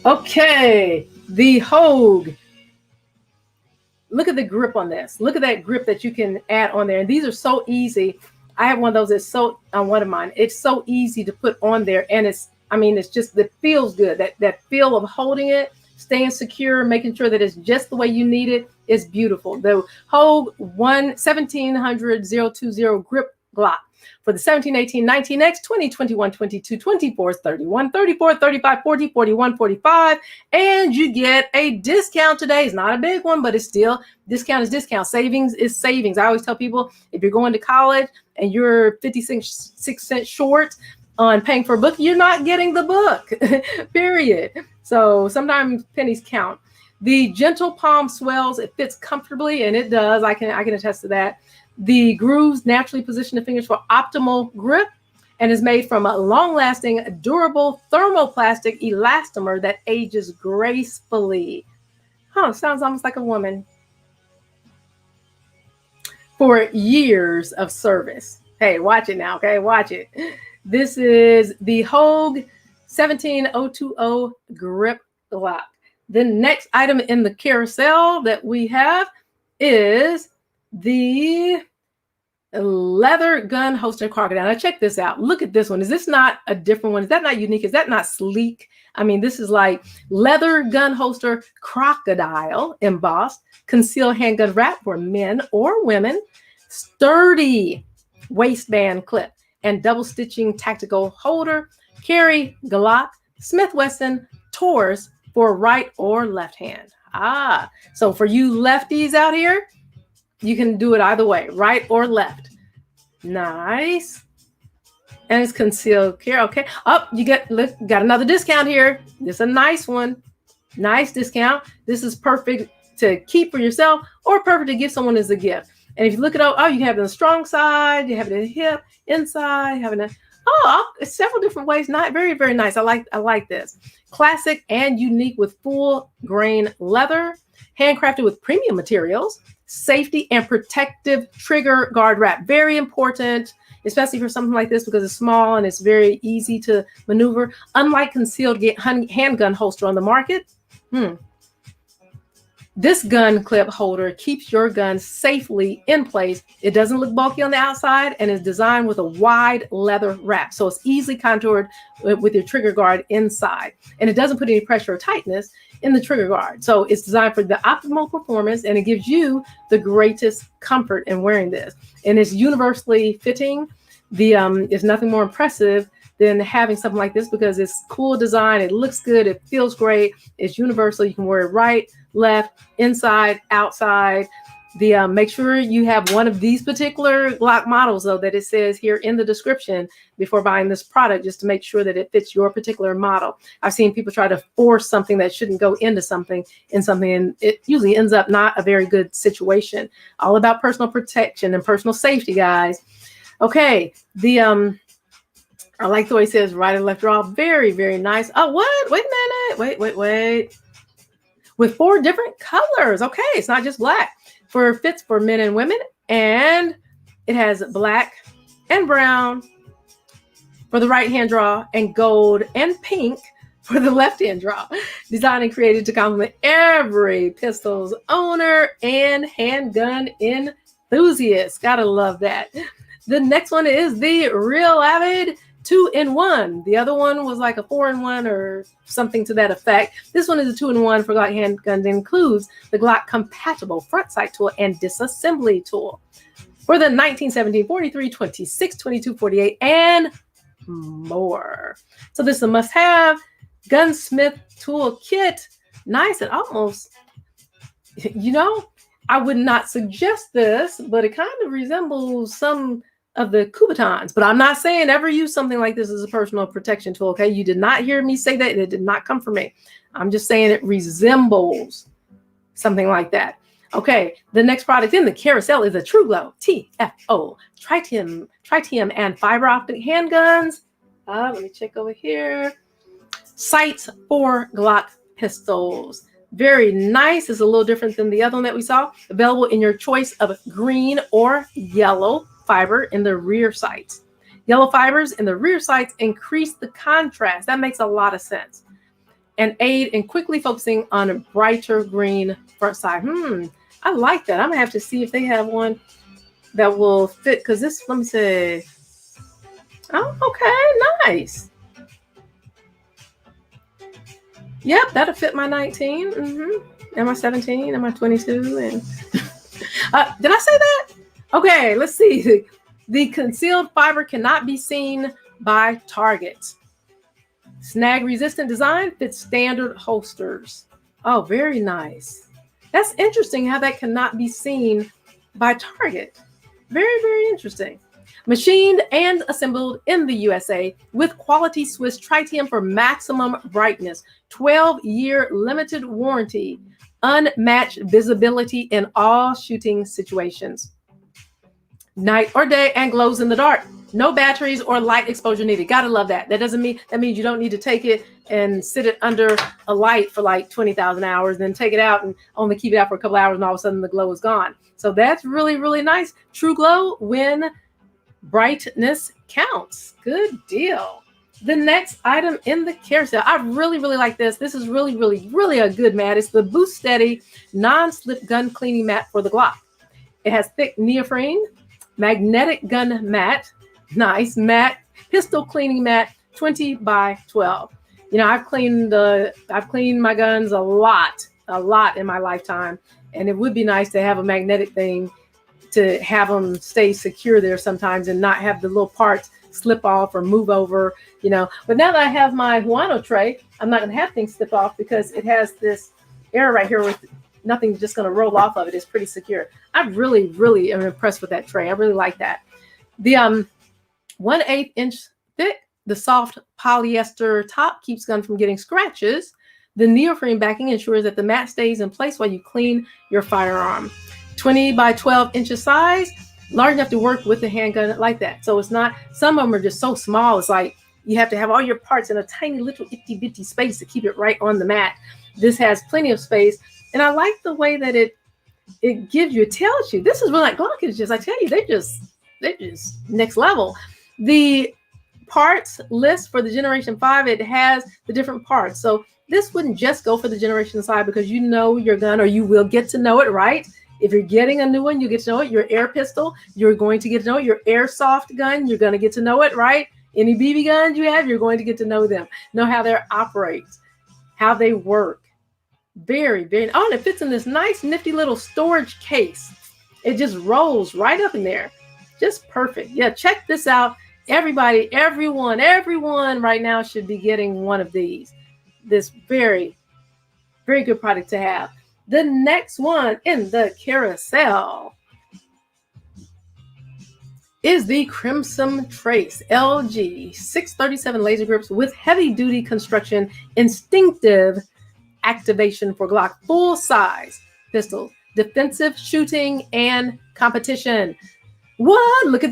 Okay. The Hogue. Look at the grip on this. Look at that grip that you can add on there. And these are so easy. I have one of those that's so on one of mine. It's so easy to put on there. And it's just, it feels good. That feel of holding it, staying secure, making sure that it's just the way you need it is beautiful. The Hogue 1700-020 grip Glock for the 17, 18, 19X, 20, 21, 22, 24, 31, 34, 35, 40, 41, 45. And you get a discount today. It's not a big one, but it's still, discount is discount. Savings is savings. I always tell people, if you're going to college and you're 56 cents short on paying for a book, you're not getting the book, period. So sometimes pennies count. The gentle palm swells. It fits comfortably, and it does. I can attest to that. The grooves naturally position the fingers for optimal grip and is made from a long-lasting, durable thermoplastic elastomer that ages gracefully. Sounds almost like a woman. For years of service. Hey, watch it now, okay? Watch it. This is the Hogue 17020 grip Glock. The next item in the carousel that we have is the leather gun holster crocodile. Now check this out. Look at this one. Is this not a different one? Is that not unique? Is that not sleek? I mean, this is like leather gun holster crocodile embossed concealed handgun wrap for men or women, sturdy waistband clip and double stitching tactical holder. Carry Glock, Smith Wesson, Taurus for right or left hand. So for you lefties out here, you can do it either way, right or left. Nice. And it's concealed carry. Okay. You got another discount here. This is a nice one. Nice discount. This is perfect to keep for yourself or perfect to give someone as a gift. And if you look at you can have it on the strong side, you have it in the hip, inside, having a several different ways. Not very, very nice. I like this. Classic and unique with full grain leather, handcrafted with premium materials, safety and protective trigger guard wrap. Very important, especially for something like this because it's small and it's very easy to maneuver. Unlike concealed handgun holster on the market, this gun clip holder keeps your gun safely in place. It doesn't look bulky on the outside and is designed with a wide leather wrap. So it's easily contoured with your trigger guard inside. And it doesn't put any pressure or tightness in the trigger guard. So it's designed for the optimal performance and it gives you the greatest comfort in wearing this. And it's universally fitting. There's nothing more impressive than having something like this because it's cool design. It looks good. It feels great. It's universal. You can wear it right, left, inside, outside. Make sure you have one of these particular Glock models, though, that it says here in the description before buying this product, just to make sure that it fits your particular model. I've seen people try to force something that shouldn't go into something, and it usually ends up not a very good situation. All about personal protection and personal safety, guys. Okay, I like the way it says right and left draw. Very, very nice. Oh, what? Wait a minute. Wait. With 4 different colors. Okay, it's not just black. Fits for men and women. And it has black and brown for the right hand draw and gold and pink for the left hand draw. Designed and created to complement every pistol's owner and handgun enthusiast. Gotta love that. The next one is the Real Avid 2-in-1. The other one was like a 4-in-1 or something to that effect. This one is a 2-in-1 for Glock handguns. It includes the Glock compatible front sight tool and disassembly tool for the 19, 17, 43, 26, 22, 48, and more. So this is a must-have gunsmith tool kit. Nice and almost, I would not suggest this, but it kind of resembles some of the Couboutons. But I'm not saying ever use something like this as a personal protection tool, okay? You did not hear me say that. It did not come from me. I'm just saying it resembles something like that. Okay, the next product in the carousel is a True Glow TFO tritium and fiber optic handguns. Let me check over here. Sights for Glock pistols. Very nice. It's a little different than the other one that we saw. Available in your choice of green or yellow fiber in the rear sights. Yellow fibers in the rear sights increase the contrast. That makes a lot of sense. And aid in quickly focusing on a brighter green front sight. I like that. I'm gonna have to see if they have one that will fit, because this, let me see. Oh, okay, nice. Yep, that'll fit my 19. And my 17 and my 22. And did I say that? Okay, let's see. The concealed fiber cannot be seen by targets. Snag resistant design fits standard holsters. Oh, very nice. That's interesting how that cannot be seen by target. Very, very interesting. Machined and assembled in the USA with quality Swiss tritium for maximum brightness. 12-year limited warranty. Unmatched visibility in all shooting situations. Night or day and glows in the dark. No batteries or light exposure needed. Gotta love that. That means you don't need to take it and sit it under a light for like 20,000 hours, then take it out and only keep it out for a couple hours, and all of a sudden the glow is gone. So that's really, really nice. True glow when brightness counts. Good deal. The next item in the carousel, I really, really like this. This is really, really, really a good mat. It's the Boost Steady non-slip gun cleaning mat for the Glock. It has thick neoprene, magnetic gun mat, nice mat, pistol cleaning mat, 20 by 12. I've cleaned my guns a lot in my lifetime, and it would be nice to have a magnetic thing to have them stay secure there sometimes and not have the little parts slip off or move over, But now that I have my Huano tray, I'm not going to have things slip off because it has this area right here with nothing just going to roll off of it. It's pretty secure. I really, really am impressed with that tray. I really like that. The 1/8 inch thick, the soft polyester top keeps gun from getting scratches. The neoprene backing ensures that the mat stays in place while you clean your firearm. 20 by 12 inches size, large enough to work with the handgun like that. So it's not, some of them are just so small. It's like you have to have all your parts in a tiny little itty bitty space to keep it right on the mat. This has plenty of space. And I like the way that it gives you, it tells you, this is what like Glock is just, I tell you, they're just next level. The parts list for the Generation 5, it has the different parts. So this wouldn't just go for the Generation 5 because you know your gun, or you will get to know it, right? If you're getting a new one, you get to know it. Your air pistol, you're going to get to know it. Your airsoft gun, you're going to get to know it, right? Any BB guns you have, you're going to get to know them, know how they operate, how they work. Very, very, oh, and it fits in this nice, nifty little storage case. It just rolls right up in there. Just perfect. Yeah, check this out. Everybody, everyone right now should be getting one of these. This very, very good product to have. The next one in the carousel is the Crimson Trace LG 637 laser grips with heavy duty construction, instinctive activation for Glock, full size pistol, defensive shooting and competition. What? Look at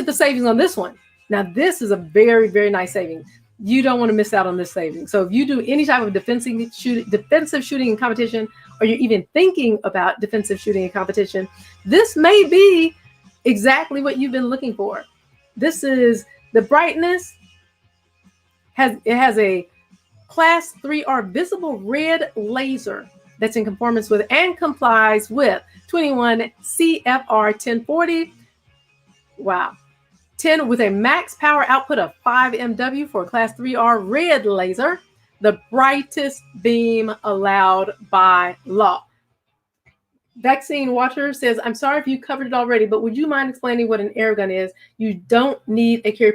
the savings on this one. Now this is a very, very nice saving. You don't want to miss out on this saving. So if you do any type of defensive shooting and competition, or you're even thinking about defensive shooting and competition, this may be exactly what you've been looking for. This is the brightness has a Class 3R visible red laser that's in conformance with and complies with 21 CFR 1040. Wow. 10 with a max power output of 5 MW for a Class 3R red laser, the brightest beam allowed by law. Vaccine Watcher says, I'm sorry if you covered it already, but would you mind explaining what an air gun is? You don't need a carry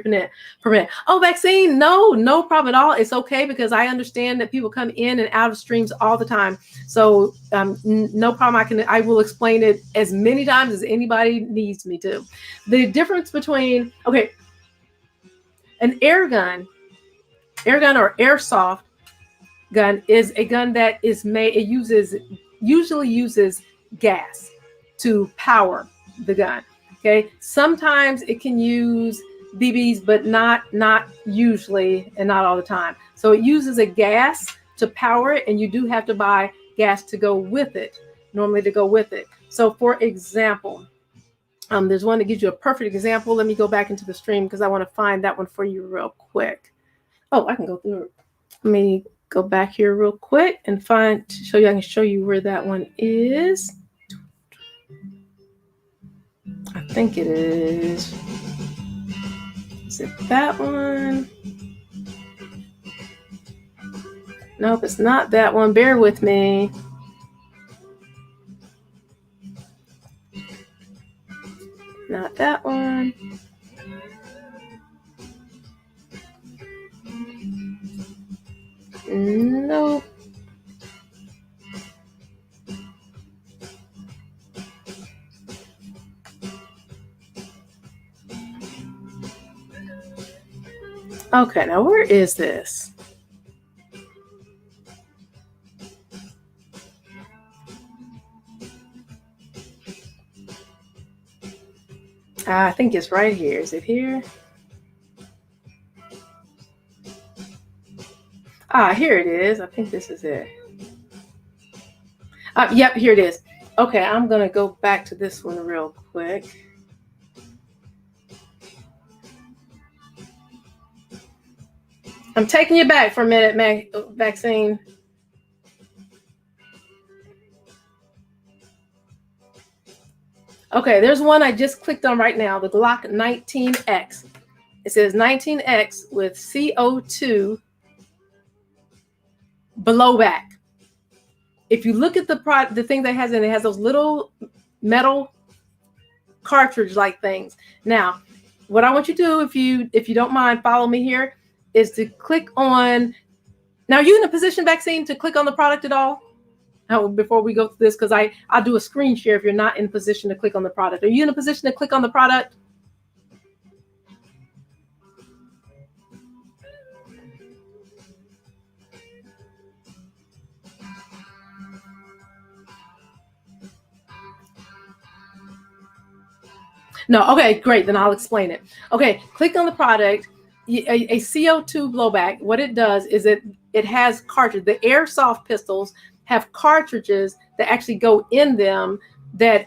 permit. Oh, Vaccine, no problem at all. It's okay, because I understand that people come in and out of streams all the time. So no problem. I will explain it as many times as anybody needs me to. The difference between, okay, an air gun or airsoft gun is a gun that is made, it usually uses gas to power the gun. Okay, sometimes it can use BBs, but not usually, and not all the time. So it uses a gas to power it, and you do have to buy gas to go with it, normally to go with it. So for example, there's one that gives you a perfect example. Let me go back into the stream because I want to find that one for you real quick. Oh, I can go through it. Let me go back here real quick and I can show you where that one is. I think it is. Is it that one? Nope, it's not that one. Bear with me. Not that one. Nope. Okay, now where is this? I think it's right here. Is it here? Here it is. I think this is it. Yep, here it is. Okay, I'm going to go back to this one real quick. I'm taking you back for a minute, Vaccine. Okay, there's one I just clicked on right now, the Glock 19X. It says 19X with CO2 blowback. If you look at the thing that has in it, has those little metal cartridge-like things. Now, what I want you to do, if you don't mind, follow me here, is to click on. Now, are you in a position, Vaccine, to click on the product at all? Before we go through this, because I'll do a screen share if you're not in position to click on the product. Are you in a position to click on the product? No, okay, great. Then I'll explain it. Okay, click on the product. A CO2 blowback, what it does is it has cartridge. The airsoft pistols have cartridges that actually go in them that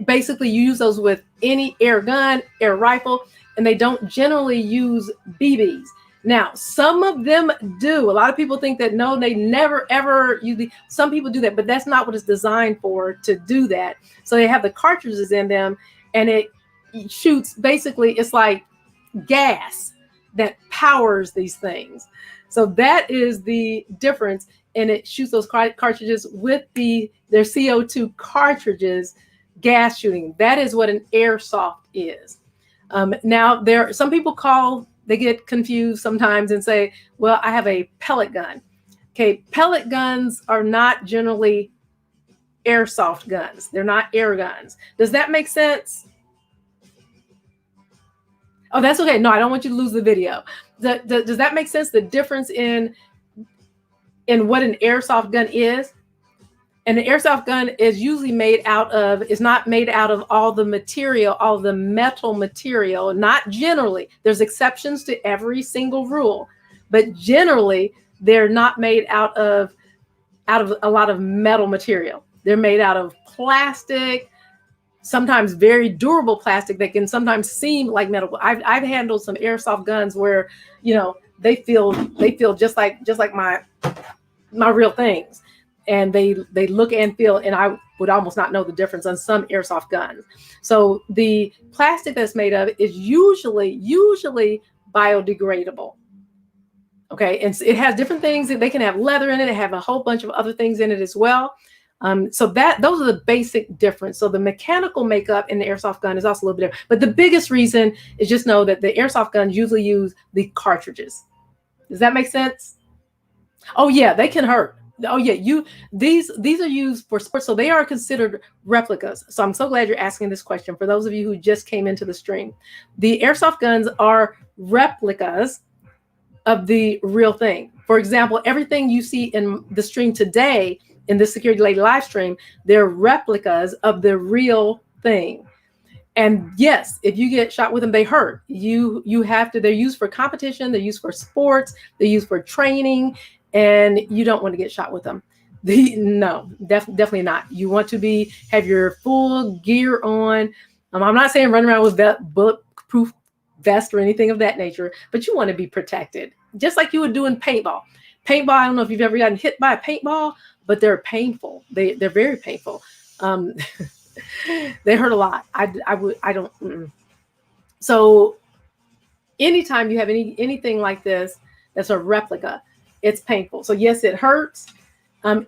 basically use those with any air gun, air rifle, and they don't generally use BBs. Now, some of them do. A lot of people think that no, they never ever use some people do that, but that's not what it's designed for, to do that. So they have the cartridges in them, and it shoots, basically it's like gas that powers these things. So that is the difference, and it shoots those cartridges with their CO2 cartridges, gas shooting. That is what an airsoft is. Now, some people they get confused sometimes and say, well, I have a pellet gun. Okay, pellet guns are not generally airsoft guns. They're not air guns. Does that make sense? Oh, that's okay. No, I don't want you to lose the video. Does that make sense? The difference in what an airsoft gun is? And an airsoft gun is usually is not made out of all the material, all the metal material, not generally. There's exceptions to every single rule, but generally they're not made out of a lot of metal material. They're made out of plastic, sometimes very durable plastic that can sometimes seem like metal. I've handled some airsoft guns where, they feel just like my real things, and they look and feel, and I would almost not know the difference on some airsoft guns. So the plastic that's made of is usually biodegradable. Okay, and it has different things. They can have leather in it. It have a whole bunch of other things in it as well. So those are the basic difference. So the mechanical makeup in the airsoft gun is also a little bit different. But the biggest reason is just know that the airsoft guns usually use the cartridges. Does that make sense? Oh yeah, they can hurt. Oh yeah, these are used for sports, so they are considered replicas. So I'm so glad you're asking this question. For those of you who just came into the stream, the airsoft guns are replicas of the real thing. For example, everything you see in the stream today, in the Security Lady live stream, they're replicas of the real thing. And yes, if you get shot with them, they hurt. You have to, they're used for competition, they're used for sports, they're used for training, and you don't want to get shot with them. No, definitely not. You want to have your full gear on. I'm not saying run around with bulletproof vest or anything of that nature, but you want to be protected, just like you would do in paintball. Paintball, I don't know if you've ever gotten hit by a paintball, but they're painful. They're very painful. They hurt a lot. I don't. So anytime you have anything like this that's a replica, it's painful. So yes, it hurts.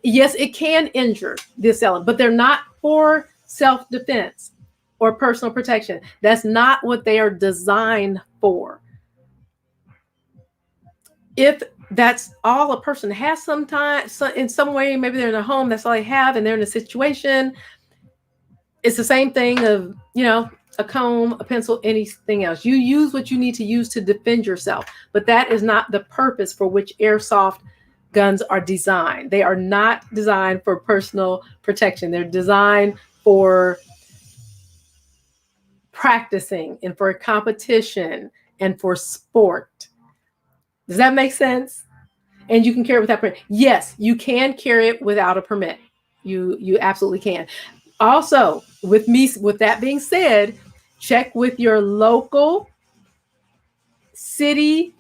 Yes, it can injure the assailant, but they're not for self-defense or personal protection. That's not what they are designed for. If that's all a person has in some way, maybe they're in a home, that's all they have, and they're in a situation, it's the same thing of, a comb, a pencil, anything else. You use what you need to use to defend yourself, but that is not the purpose for which airsoft guns are designed. They are not designed for personal protection. They're designed for practicing and for competition and for sport. Does that make sense? And you can carry it without permit. Yes, you can carry it without a permit. You absolutely can. Also, with that being said, check with your local, city,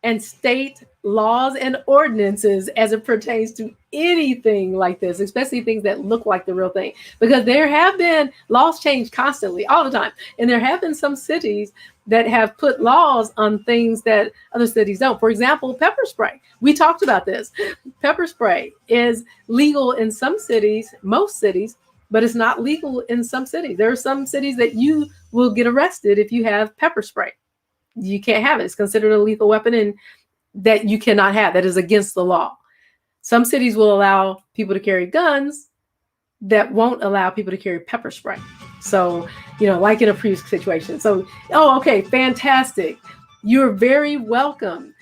and state laws and ordinances as it pertains to anything like this, especially things that look like the real thing. Because there have been laws change constantly, all the time. And there have been some cities that have put laws on things that other cities don't. For example, pepper spray. We talked about this. Pepper spray is legal in some cities, most cities, but it's not legal in some cities. There are some cities that you will get arrested if you have pepper spray. You can't have it. It's considered a lethal weapon, and that you cannot have. That is against the law. Some cities will allow people to carry guns that won't allow people to carry pepper spray. So, like in a previous situation. So, okay, fantastic. You're very welcome.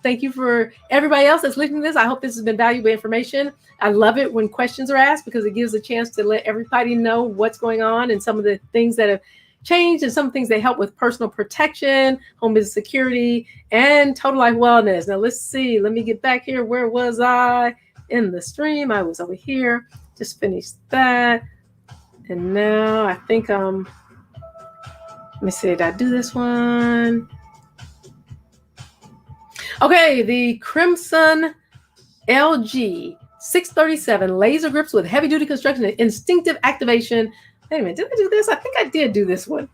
Thank you for everybody else that's listening to this. I hope this has been valuable information. I love it when questions are asked because it gives a chance to let everybody know what's going on and some of the things that have changed and some things that help with personal protection, home business security, and total life wellness. Now, let's see. Let me get back here. Where was I in the stream? I was over here. Just finished that. And now I think let me see. Did I do this one? Okay, the Crimson LG 637 laser grips with heavy duty construction and instinctive activation. Wait a minute, did I do this? I think I did do this one.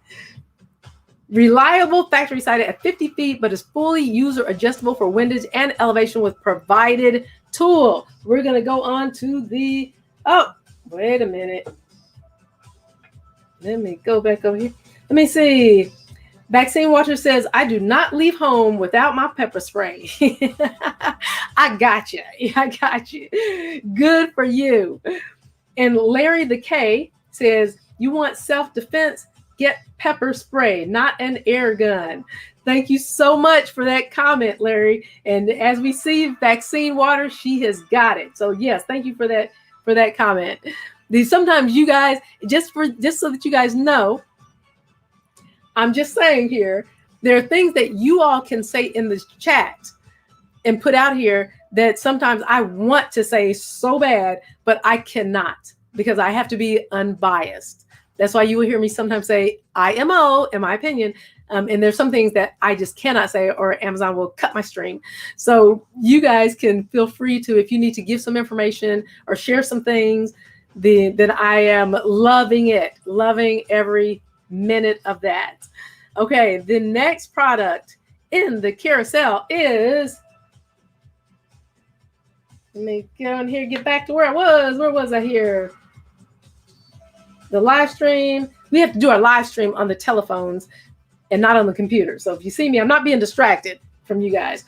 Reliable, factory sighted at 50 feet, but is fully user adjustable for windage and elevation with provided tool. We're going to go on to the, wait a minute. Let me go back over here. Let me see. Vaccine Watcher says, I do not leave home without my pepper spray. I got you. I got you. Good for you. And Larry the K says, you want self-defense? Get pepper spray, not an air gun. Thank you so much for that comment, Larry. And as we see, Vaccine Water, she has got it. So yes, thank you for that comment. Sometimes you guys, just so that you guys know, I'm just saying here, there are things that you all can say in the chat and put out here that sometimes I want to say so bad, but I cannot because I have to be unbiased. That's why you will hear me sometimes say IMO, in my opinion. And there's some things that I just cannot say, or Amazon will cut my stream. So you guys can feel free to, if you need to give some information or share some things, then I am loving it, loving every minute of that. Okay, the next product in the carousel is, let me get on here, get back to where I was. Where was I here? The live stream. We have to do our live stream on the telephones and not on the computer. So if you see me, I'm not being distracted from you guys.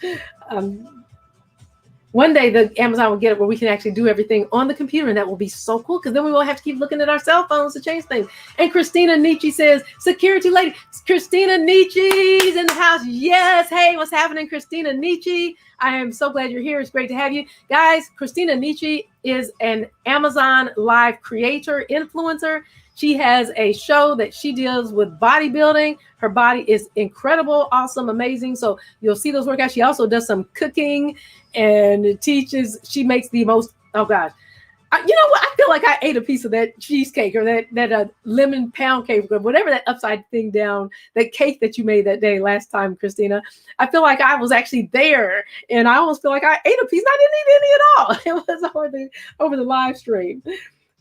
One day the Amazon will get it where we can actually do everything on the computer, and that will be so cool, because then we won't have to keep looking at our cell phones to change things. And Christina Nietzsche says, security lady. Christina Nietzsche's in the house. Yes. Hey, what's happening, Christina Nietzsche? I am so glad you're here. It's great to have you. Guys, Christina Nietzsche is an Amazon live creator, influencer. She has a show that she deals with bodybuilding. Her body is incredible, awesome, amazing. So you'll see those workouts. She also does some cooking and teaches. She makes the most, oh God. You know what? I feel like I ate a piece of that cheesecake, or that lemon pound cake, or whatever that upside thing down, that cake that you made that day last time, Christina. I feel like I was actually there, and I almost feel like I ate a piece. I didn't eat any at all. It was over the live stream.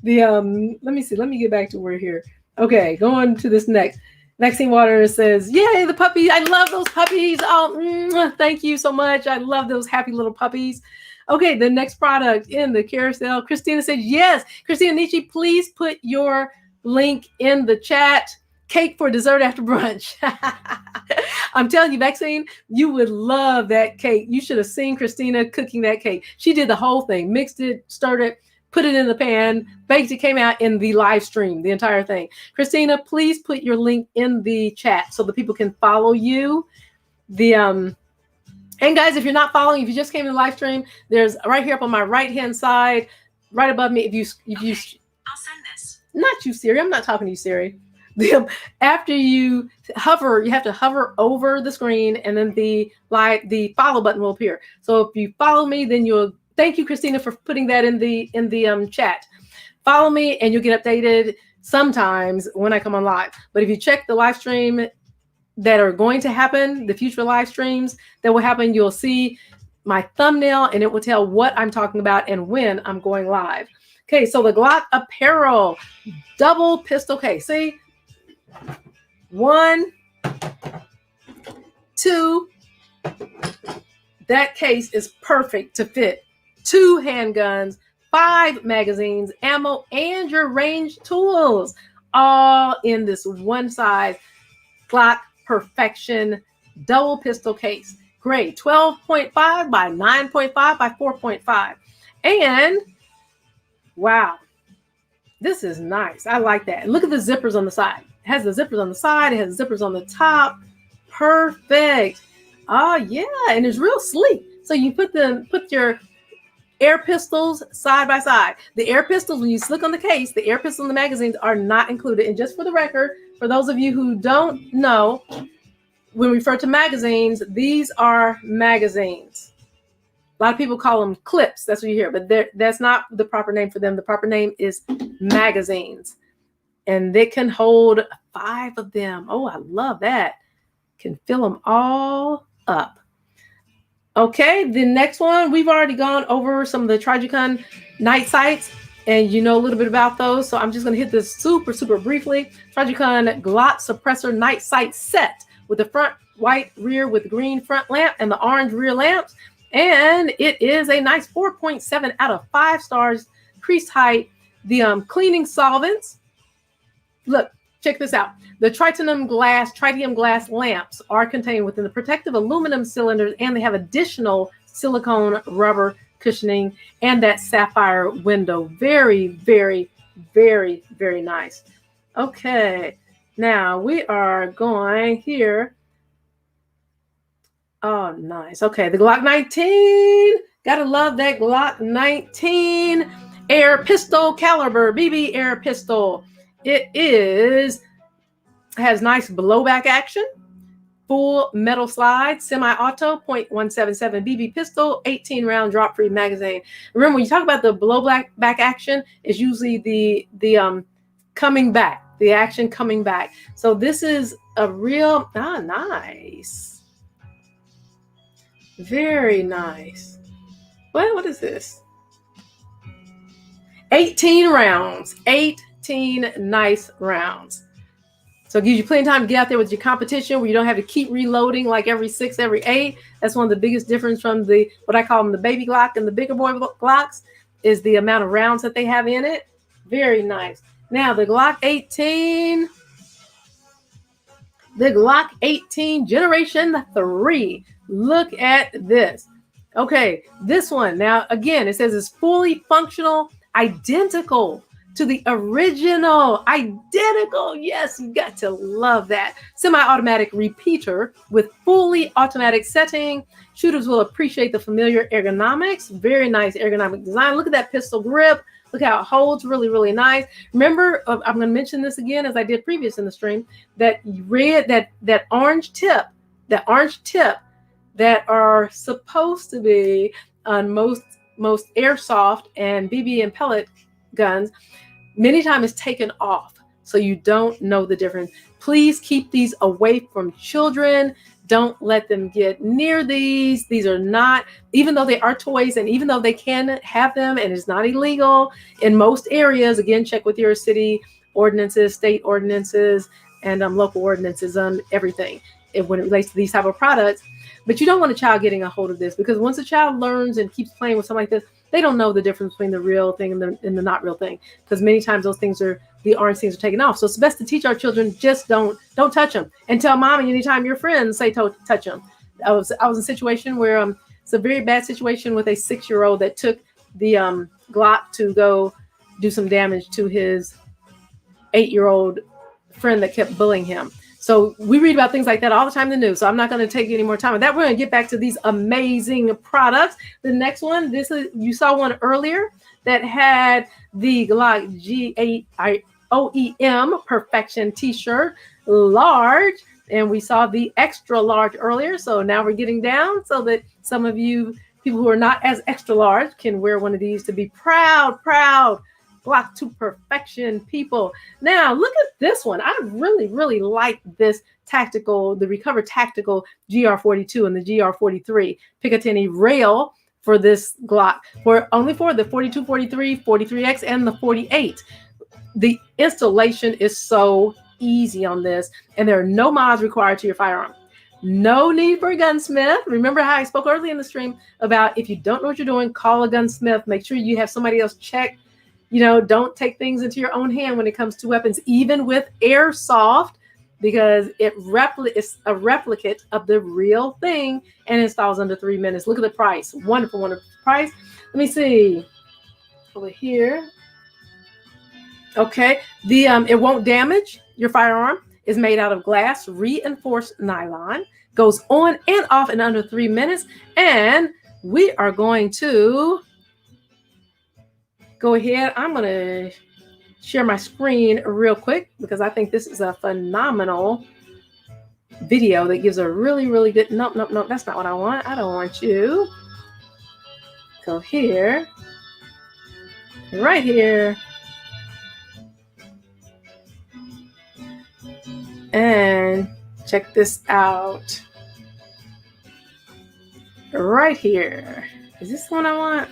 Let me see. Let me get back to where here. Okay, going to this next. Maxine Waters says, yay, the puppy. I love those puppies. Oh, thank you so much. I love those happy little puppies. Okay, the next product in the carousel. Christina said, yes. Christina Nietzsche, please put your link in the chat. Cake for dessert after brunch. I'm telling you, Maxine, you would love that cake. You should have seen Christina cooking that cake. She did the whole thing, mixed it, stirred it, put it in the pan, baked it, came out in the live stream, the entire thing. Christina, please put your link in the chat so the people can follow you. And guys, if you're not following, if you just came to the live stream, there's right here up on my right-hand side, right above me. If you, I'll send this. Not you, Siri. I'm not talking to you, Siri. After you hover, you have to hover over the screen, and then the follow button will appear. So if you follow me, then you'll. Thank you, Christina, for putting that in the chat. Follow me, and you'll get updated sometimes when I come on live. But if you check the live stream that are going to happen, the future live streams that will happen, you'll see my thumbnail, and it will tell what I'm talking about and when I'm going live. Okay, so the Glock apparel double pistol case. See, 1, 2. That case is perfect to fit 2 handguns, 5 magazines, ammo, and your range tools, all in this one size Glock Perfection double pistol case. Great. 12.5 by 9.5 by 4.5. And wow, this is nice. I like that. Look at the zippers on the side. It has the zippers on the side. It has zippers on the top. Perfect. Oh yeah, and it's real sleek. So you put your air pistols side by side. The air pistols, when you look on the case, the air pistols and the magazines are not included. And just for the record, for those of you who don't know, when we refer to magazines, these are magazines. A lot of people call them clips. That's what you hear, but that's not the proper name for them. The proper name is magazines. And they can hold 5 of them. Oh, I love that. Can fill them all up. Okay, the next one, we've already gone over some of the Trigicon night sights, and you know a little bit about those. So I'm just going to hit this super, super briefly. Trigicon Glock suppressor night sight set with the front white rear with green front lamp and the orange rear lamps. And it is a nice 4.7 out of 5 stars, creased height. The cleaning solvents. Look, check this out. The tritium glass lamps are contained within the protective aluminum cylinders, and they have additional silicone rubber cushioning and that sapphire window. Very, very, very, very nice. Okay, now we are going here. Oh, nice. Okay, the Glock 19. Gotta love that Glock 19 air pistol caliber, BB air pistol. It has nice blowback action, full metal slide, semi-auto, .177 BB pistol, 18-round drop-free magazine. Remember, when you talk about the blowback action, it's usually the coming back. the action coming back. So this is a real, nice. Very nice. What is this? 18 rounds, 18 nice rounds. So it gives you plenty of time to get out there with your competition where you don't have to keep reloading like every 6, every 8. That's one of the biggest difference from what I call them the baby Glock and the bigger boy Glocks is the amount of rounds that they have in it. Very nice. Now the Glock 18 Generation 3. Look at this. Okay, this one. Now, again, it says it's fully functional, identical to the original. Identical. Yes, you got to love that. Semi-automatic repeater with fully automatic setting. Shooters will appreciate the familiar ergonomics. Very nice ergonomic design. Look at that pistol grip. Look how it holds. Really, really nice. Remember, I'm going to mention this again as I did previous in the stream, that orange tip that are supposed to be on most airsoft and BB and pellet guns, many times is taken off. So you don't know the difference. Please keep these away from children. Don't let them get near these. These are not, even though they are toys and even though they can have them and it's not illegal in most areas, again, check with your city ordinances, state ordinances, and local ordinances on everything when it relates to these type of products. But you don't want a child getting a hold of this because once a child learns and keeps playing with something like this, they don't know the difference between the real thing and the not real thing, because many times the orange things are taken off. So it's best to teach our children, just don't touch them, and tell mommy anytime your friends say touch them. I was in a situation where it's a very bad situation with a 6-year-old that took the Glock to go do some damage to his 8-year-old friend that kept bullying him. So we read about things like that all the time in the news. So I'm not going to take any more time on that. We're going to get back to these amazing products. The next one, you saw one earlier that had the Glock G8OEM Perfection t-shirt, large. And we saw the extra large earlier. So now we're getting down so that some of you people who are not as extra large can wear one of these to be proud Glock to perfection people. Now look at this one. I really, really like this the Recover Tactical GR42 and the GR43 Picatinny rail for this Glock, only for the 42, 43, 43X, and the 48. The installation is so easy on this, and there are no mods required to your firearm. No need for a gunsmith. Remember how I spoke earlier in the stream about if you don't know what you're doing, call a gunsmith. Make sure you have somebody else check. Don't take things into your own hand when it comes to weapons, even with Airsoft, because it's a replicate of the real thing and installs under 3 minutes. Look at the price. Wonderful, wonderful price. Let me see over here. Okay. It won't damage your firearm. Is made out of glass reinforced nylon, goes on and off in under 3 minutes. And we are going to go ahead. I'm going to share my screen real quick because I think this is a phenomenal video that gives a really, really good, nope, that's not what I want. I don't want you. Go here, right here. And check this out. Right here. Is this the one I want?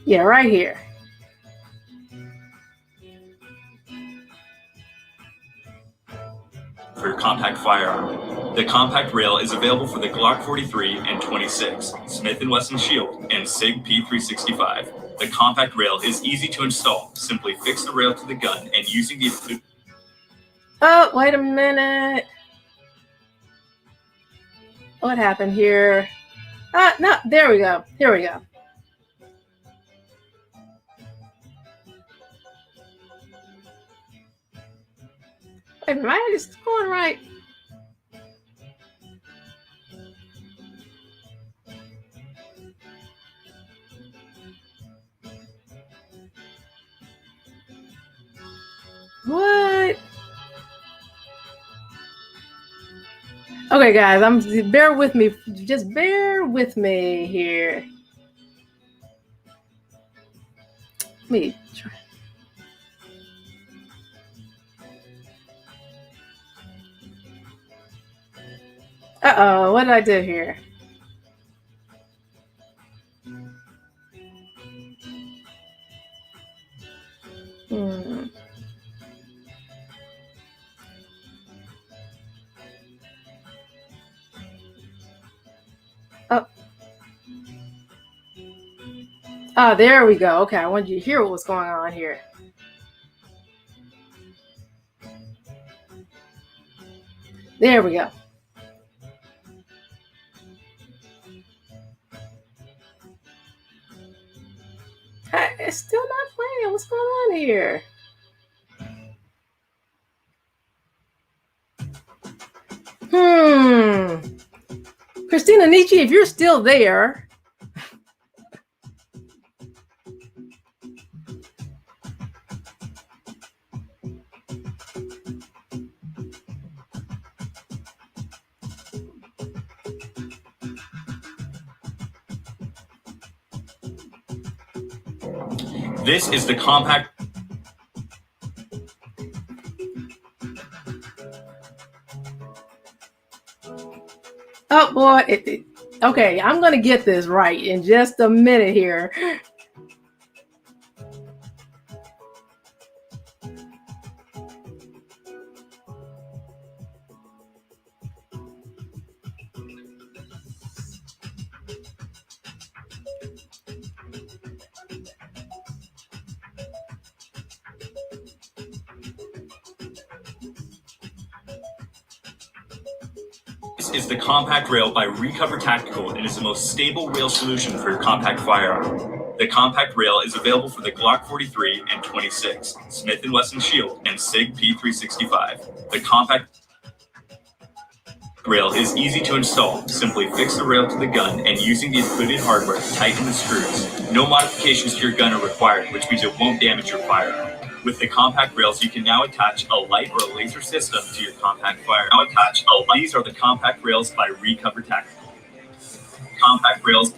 Yeah, right here. For your compact firearm. The compact rail is available for the Glock 43 and 26, Smith & Wesson Shield, and SIG P365. The compact rail is easy to install. Simply fix the rail to the gun and using the... Oh, wait a minute. What happened here? No, there we go. Here we go. Wait a minute, am I just going right? What? Okay, guys, bear with me. Just bear with me here. me try. Uh-oh, what did I do here? Oh, there we go. Okay, I wanted you to hear what was going on here. There we go. It's still not playing. What's going on here? Christina Nietzsche, if you're still there. This is the compact. Oh boy. Okay, I'm going to get this right in just a minute here. This is the compact rail by Recover Tactical and is the most stable rail solution for your compact firearm. The compact rail is available for the Glock 43 and 26, Smith & Wesson Shield, and SIG P365. The compact rail is easy to install. Simply fix the rail to the gun and using the included hardware, tighten the screws. No modifications to your gun are required, which means it won't damage your firearm. With the compact rails, you can now attach a light or a laser system to your compact firearm. These are the compact rails by Recover Tactical. Compact rails.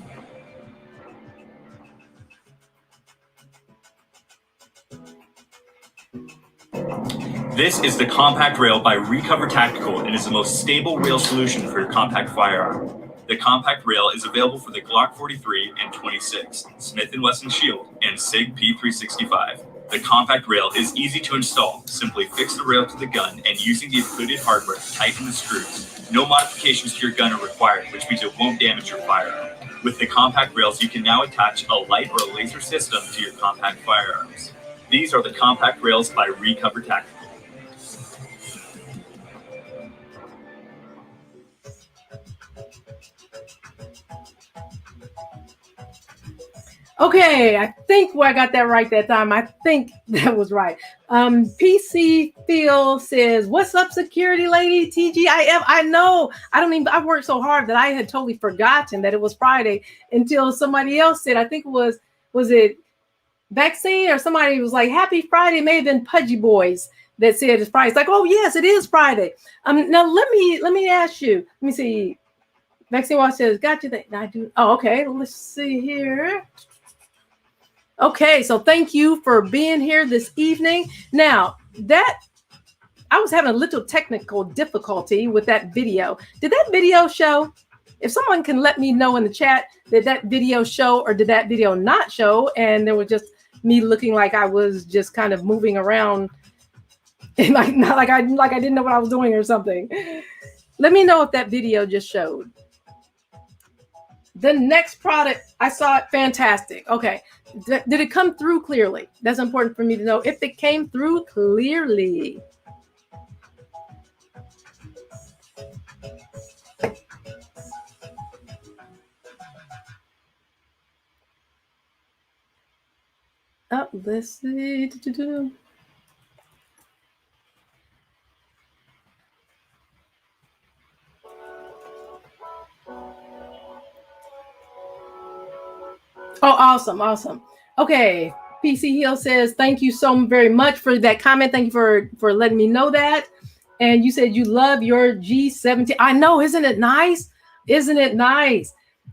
This is the compact rail by Recover Tactical and is the most stable rail solution for your compact firearm. The compact rail is available for the Glock 43 and 26, Smith & Wesson Shield, and SIG P365. The compact rail is easy to install. Simply fix the rail to the gun and using the included hardware, tighten the screws. No modifications to your gun are required, which means it won't damage your firearm. With the compact rails, you can now attach a light or a laser system to your compact firearms. These are the compact rails by Recover Tactical. Okay, I think I got that right that time. I think that was right. PC Phil says, "What's up, security lady? TGIF." I know. I worked so hard that I had totally forgotten that it was Friday until somebody else said, I think it was it Vaccine or somebody was like, "Happy Friday." It may have been Pudgy Boys that said it's Friday. It's like, oh yes, it is Friday. Now let me ask you. Let me see. Vaccine Watch says, "Got you." I do. Oh, okay. Let's see here. Okay, so thank you for being here this evening. Now, I was having a little technical difficulty with that video. Did that video show? If someone can let me know in the chat, did that video show or did that video not show? And there was just me looking like I was just kind of moving around, and not like I didn't know what I was doing or something. Let me know if that video just showed. The next product, I saw it, fantastic. Okay. Did it come through clearly? That's important for me to know if it came through clearly. Oh, let's see. Oh, awesome. Okay. PC Hill says, "Thank you so very much for that comment. Thank you for letting me know that." And you said you love your G17. I know, isn't it nice? Isn't it nice?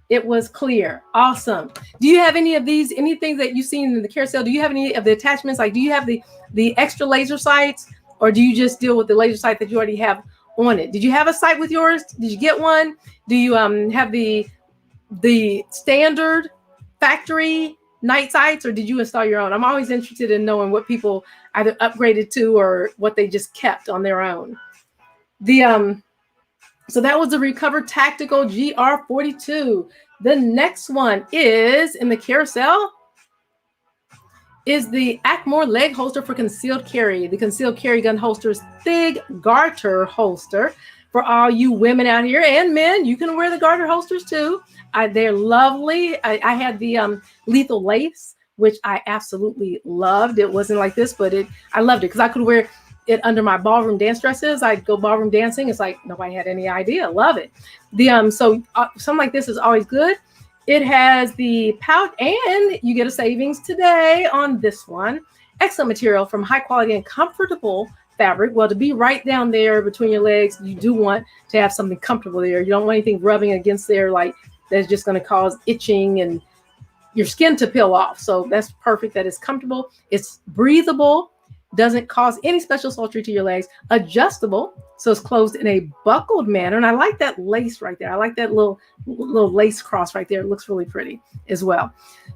It was clear. Awesome. Do you have any of these, anything that you've seen in the carousel? Do you have any of the attachments? Like, do you have the extra laser sights, or do you just deal with the laser sight that you already have on it? Did you have a sight with yours? Did you get one? Do you have the standard factory night sights, or did you install your own? I'm always interested in knowing what people either upgraded to or what they just kept on their own. So that was the Recovered Tactical GR42. The next one is in the carousel is the Ackmore leg holster for concealed carry. The concealed carry gun holster's big garter holster for all you women out here, and men. You can wear the garter holsters too. They're lovely. I had the lethal lace, which I absolutely loved. It wasn't like this, but I loved it because I could wear it under my ballroom dance dresses. I'd go ballroom dancing. It's like nobody had any idea. Love it. So something like this is always good. It has the pouch, and you get a savings today on this one. Excellent material from high quality and comfortable fabric. Well, to be right down there between your legs, you do want to have something comfortable there. You don't want anything rubbing against there like that's just going to cause itching and your skin to peel off. So that's perfect. That is comfortable. It's breathable. Doesn't cause any special sultry to your legs. Adjustable, so it's closed in a buckled manner. And I like that lace right there. I like that little lace cross right there. It looks really pretty as well.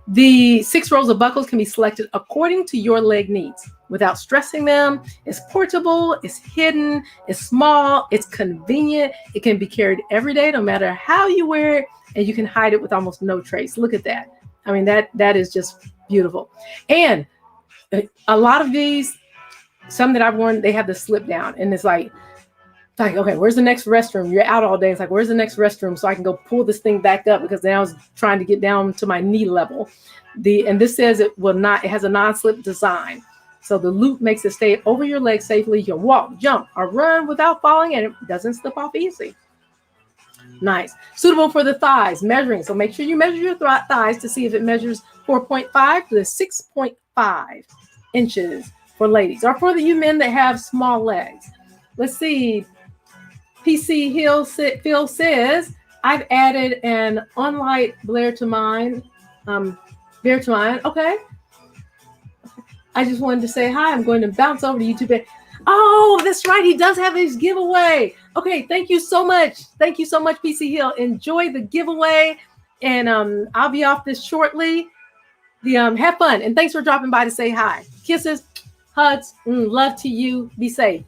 The 6 rows of buckles can be selected according to your leg needs without stressing them. It's portable, it's hidden, it's small, it's convenient. It can be carried every day, no matter how you wear it, and you can hide it with almost no trace. Look at that. I mean, that is just beautiful. And a lot of these, some that I've worn, they have the slip down, and it's like, okay, where's the next restroom? You're out all day. It's like, where's the next restroom so I can go pull this thing back up, because now I was trying to get down to my knee level. And this says it has a non-slip design. So the loop makes it stay over your leg safely. You can walk, jump, or run without falling, and it doesn't slip off easy. Nice. Suitable for the thighs, measuring. So make sure you measure your thighs to see if it measures 4.5 to 6.5 inches for ladies, or for you men that have small legs. Let's see. PC Phil says, I've added an unlight blare to mine. Okay. I just wanted to say hi. I'm going to bounce over to YouTube. Oh, that's right. He does have his giveaway. Okay. Thank you so much. Thank you so much, PC Hill. Enjoy the giveaway. And I'll be off this shortly. Have fun. And thanks for dropping by to say hi. Kisses, hugs, love to you. Be safe.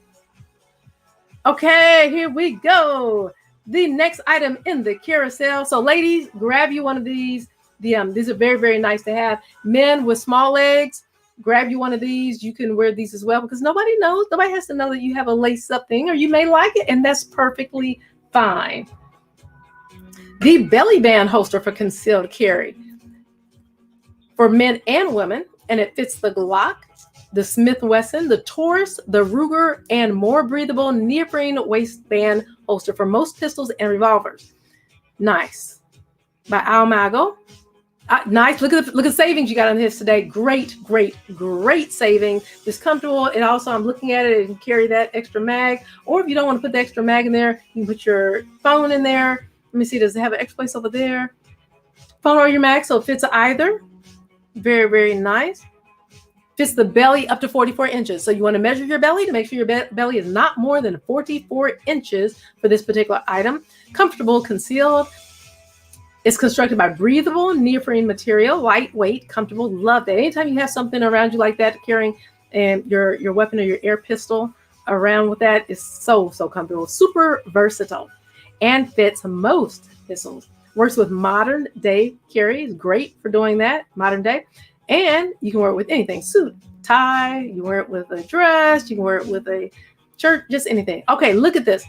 Okay, here we go. The next item in the carousel. So ladies, grab you one of these. These are very, very nice to have. Men with small legs, grab you one of these. You can wear these as well, because nobody knows. Nobody has to know that you have a lace up thing, or you may like it, and that's perfectly fine. The belly band holster for concealed carry for men and women, and it fits the Glock, the Smith & Wesson, the Taurus, the Ruger, and more breathable neoprene waistband holster for most pistols and revolvers. Nice. By Almago. Nice. Look at the savings you got on this today. Great, great, great saving. It's comfortable. And also, I'm looking at it and carry that extra mag. Or if you don't want to put the extra mag in there, you can put your phone in there. Let me see. Does it have an extra place over there? Phone or your mag, so it fits either. Very, very nice. Fits the belly up to 44 inches. So you want to measure your belly to make sure your belly is not more than 44 inches for this particular item. Comfortable, concealed. It's constructed by breathable neoprene material, lightweight, comfortable. Love that. Anytime you have something around you like that, carrying your weapon or your air pistol around with that is so, so comfortable. Super versatile and fits most pistols. Works with modern day carry. It's great for doing that, modern day. And you can wear it with anything, suit, tie, you wear it with a dress, you can wear it with a shirt, just anything. Okay, look at this.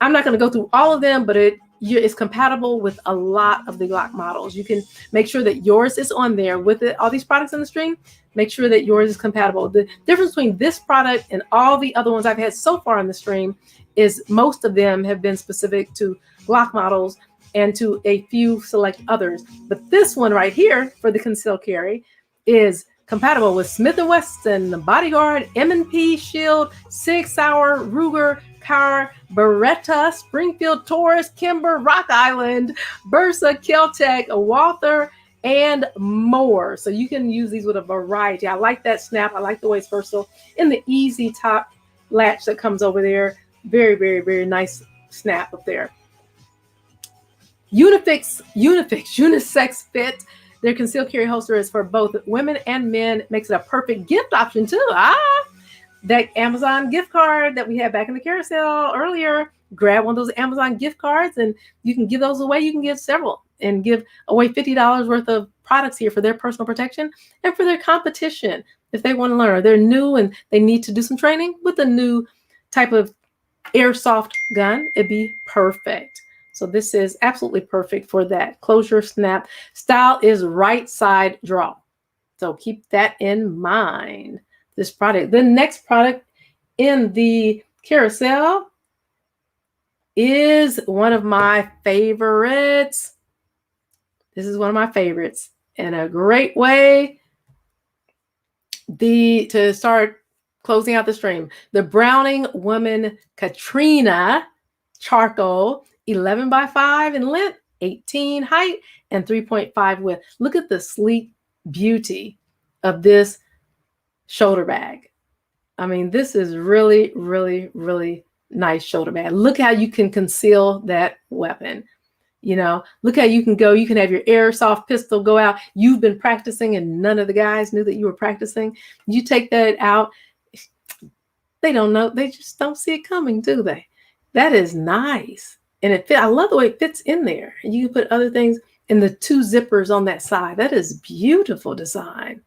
I'm not going to go through all of them, but it's compatible with a lot of the Glock models. You can make sure that yours is on there with it. All these products in the stream, make sure that yours is compatible. The difference between this product and all the other ones I've had so far in the stream is most of them have been specific to Glock models and to a few select others. But this one right here for the concealed carry is compatible with Smith & Wesson, the Bodyguard, M&P Shield, Sig Sauer, Ruger, Car, Beretta, Springfield, Taurus, Kimber, Rock Island, Bursa, Keltec, Walther, and more. So you can use these with a variety. I like that snap. I like the way it's versatile. And the easy top latch that comes over there. Very, very, very nice snap up there. Unisex fit. Their concealed carry holster is for both women and men. Makes it a perfect gift option too. That Amazon gift card that we had back in the carousel earlier. Grab one of those Amazon gift cards and you can give those away. You can give several and give away $50 worth of products here for their personal protection and for their competition. If they want to learn, they're new and they need to do some training with a new type of airsoft gun, it'd be perfect. So this is absolutely perfect for that. Closure snap. Style is right side draw. So keep that in mind. This product. The next product in the carousel is one of my favorites. This is one of my favorites and a great way to start closing out the stream. The Browning Woman Katrina Charcoal, 11 by 5 in length, 18 height, and 3.5 width. Look at the sleek beauty of this shoulder bag. I mean, this is really, really, really nice shoulder bag. Look how you can conceal that weapon. You know, look how you can go. You can have your airsoft pistol go out. You've been practicing and none of the guys knew that you were practicing. You take that out. They don't know. They just don't see it coming, do they? That is nice. And it fit. I love the way it fits in there. And you can put other things in the 2 zippers on that side. That is beautiful design.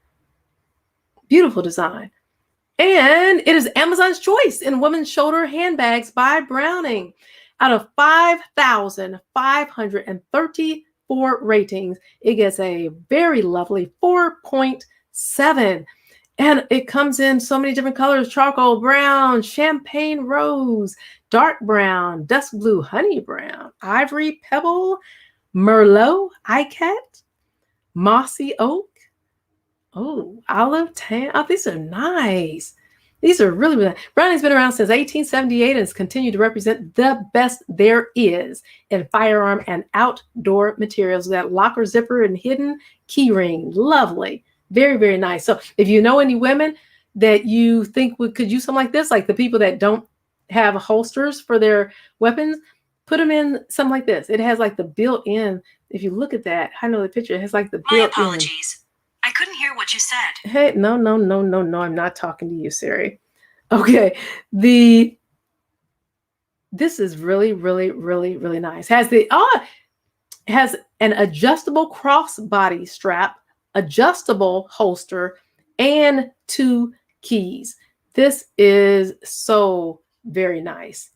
Beautiful design. And it is Amazon's choice in women's shoulder handbags by Browning. Out of 5,534 ratings, it gets a very lovely 4.7. And it comes in so many different colors: charcoal brown, champagne rose, dark brown, dust blue, honey brown, ivory pebble, merlot, icat, mossy oak, olive tan. Oh, these are nice. These are really, really nice. Browning's been around since 1878 and has continued to represent the best there is in firearm and outdoor materials. That locker zipper and hidden key ring. Lovely. Very, very nice. So if you know any women that you think could use something like this, like the people that don't have holsters for their weapons, put them in something like this. It has like the built-in, if you look at that, I know the picture, it has like the built-in. My apologies. I couldn't hear what you said. Hey, no, I'm not talking to you, Siri. Okay. This is really, really, really, really nice. Has an adjustable crossbody strap, adjustable holster, and 2 keys. This is so very nice.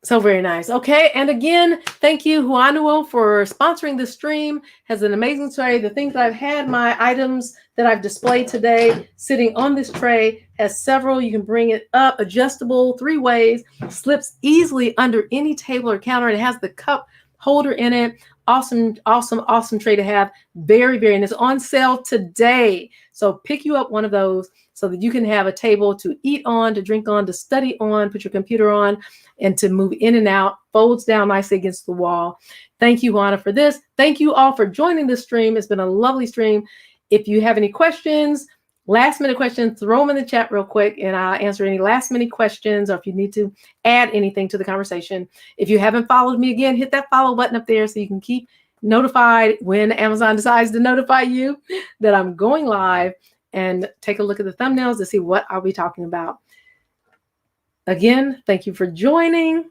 So very nice. Okay. And again, thank you, Juanuo, for sponsoring the stream. Has an amazing tray. The things I've had, my items that I've displayed today sitting on this tray, has several. You can bring it up, adjustable 3 ways, slips easily under any table or counter. It has the cup holder in it. Awesome, awesome, awesome tray to have. Very, very, and it's on sale today. So pick you up one of those so that you can have a table to eat on, to drink on, to study on, put your computer on, and to move in and out. Folds down nicely against the wall. Thank you, Juana, for this. Thank you all for joining the stream. It's been a lovely stream. If you have any questions, last minute questions, throw them in the chat real quick and I'll answer any last minute questions, or if you need to add anything to the conversation. If you haven't followed me, again, hit that follow button up there so you can keep notified when Amazon decides to notify you that I'm going live, and take a look at the thumbnails to see what I'll be talking about. Again, thank you for joining.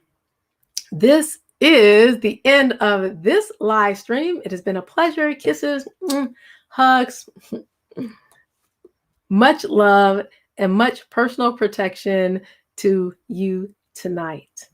This is the end of this live stream. It has been a pleasure. Kisses, hugs, much love, and much personal protection to you tonight.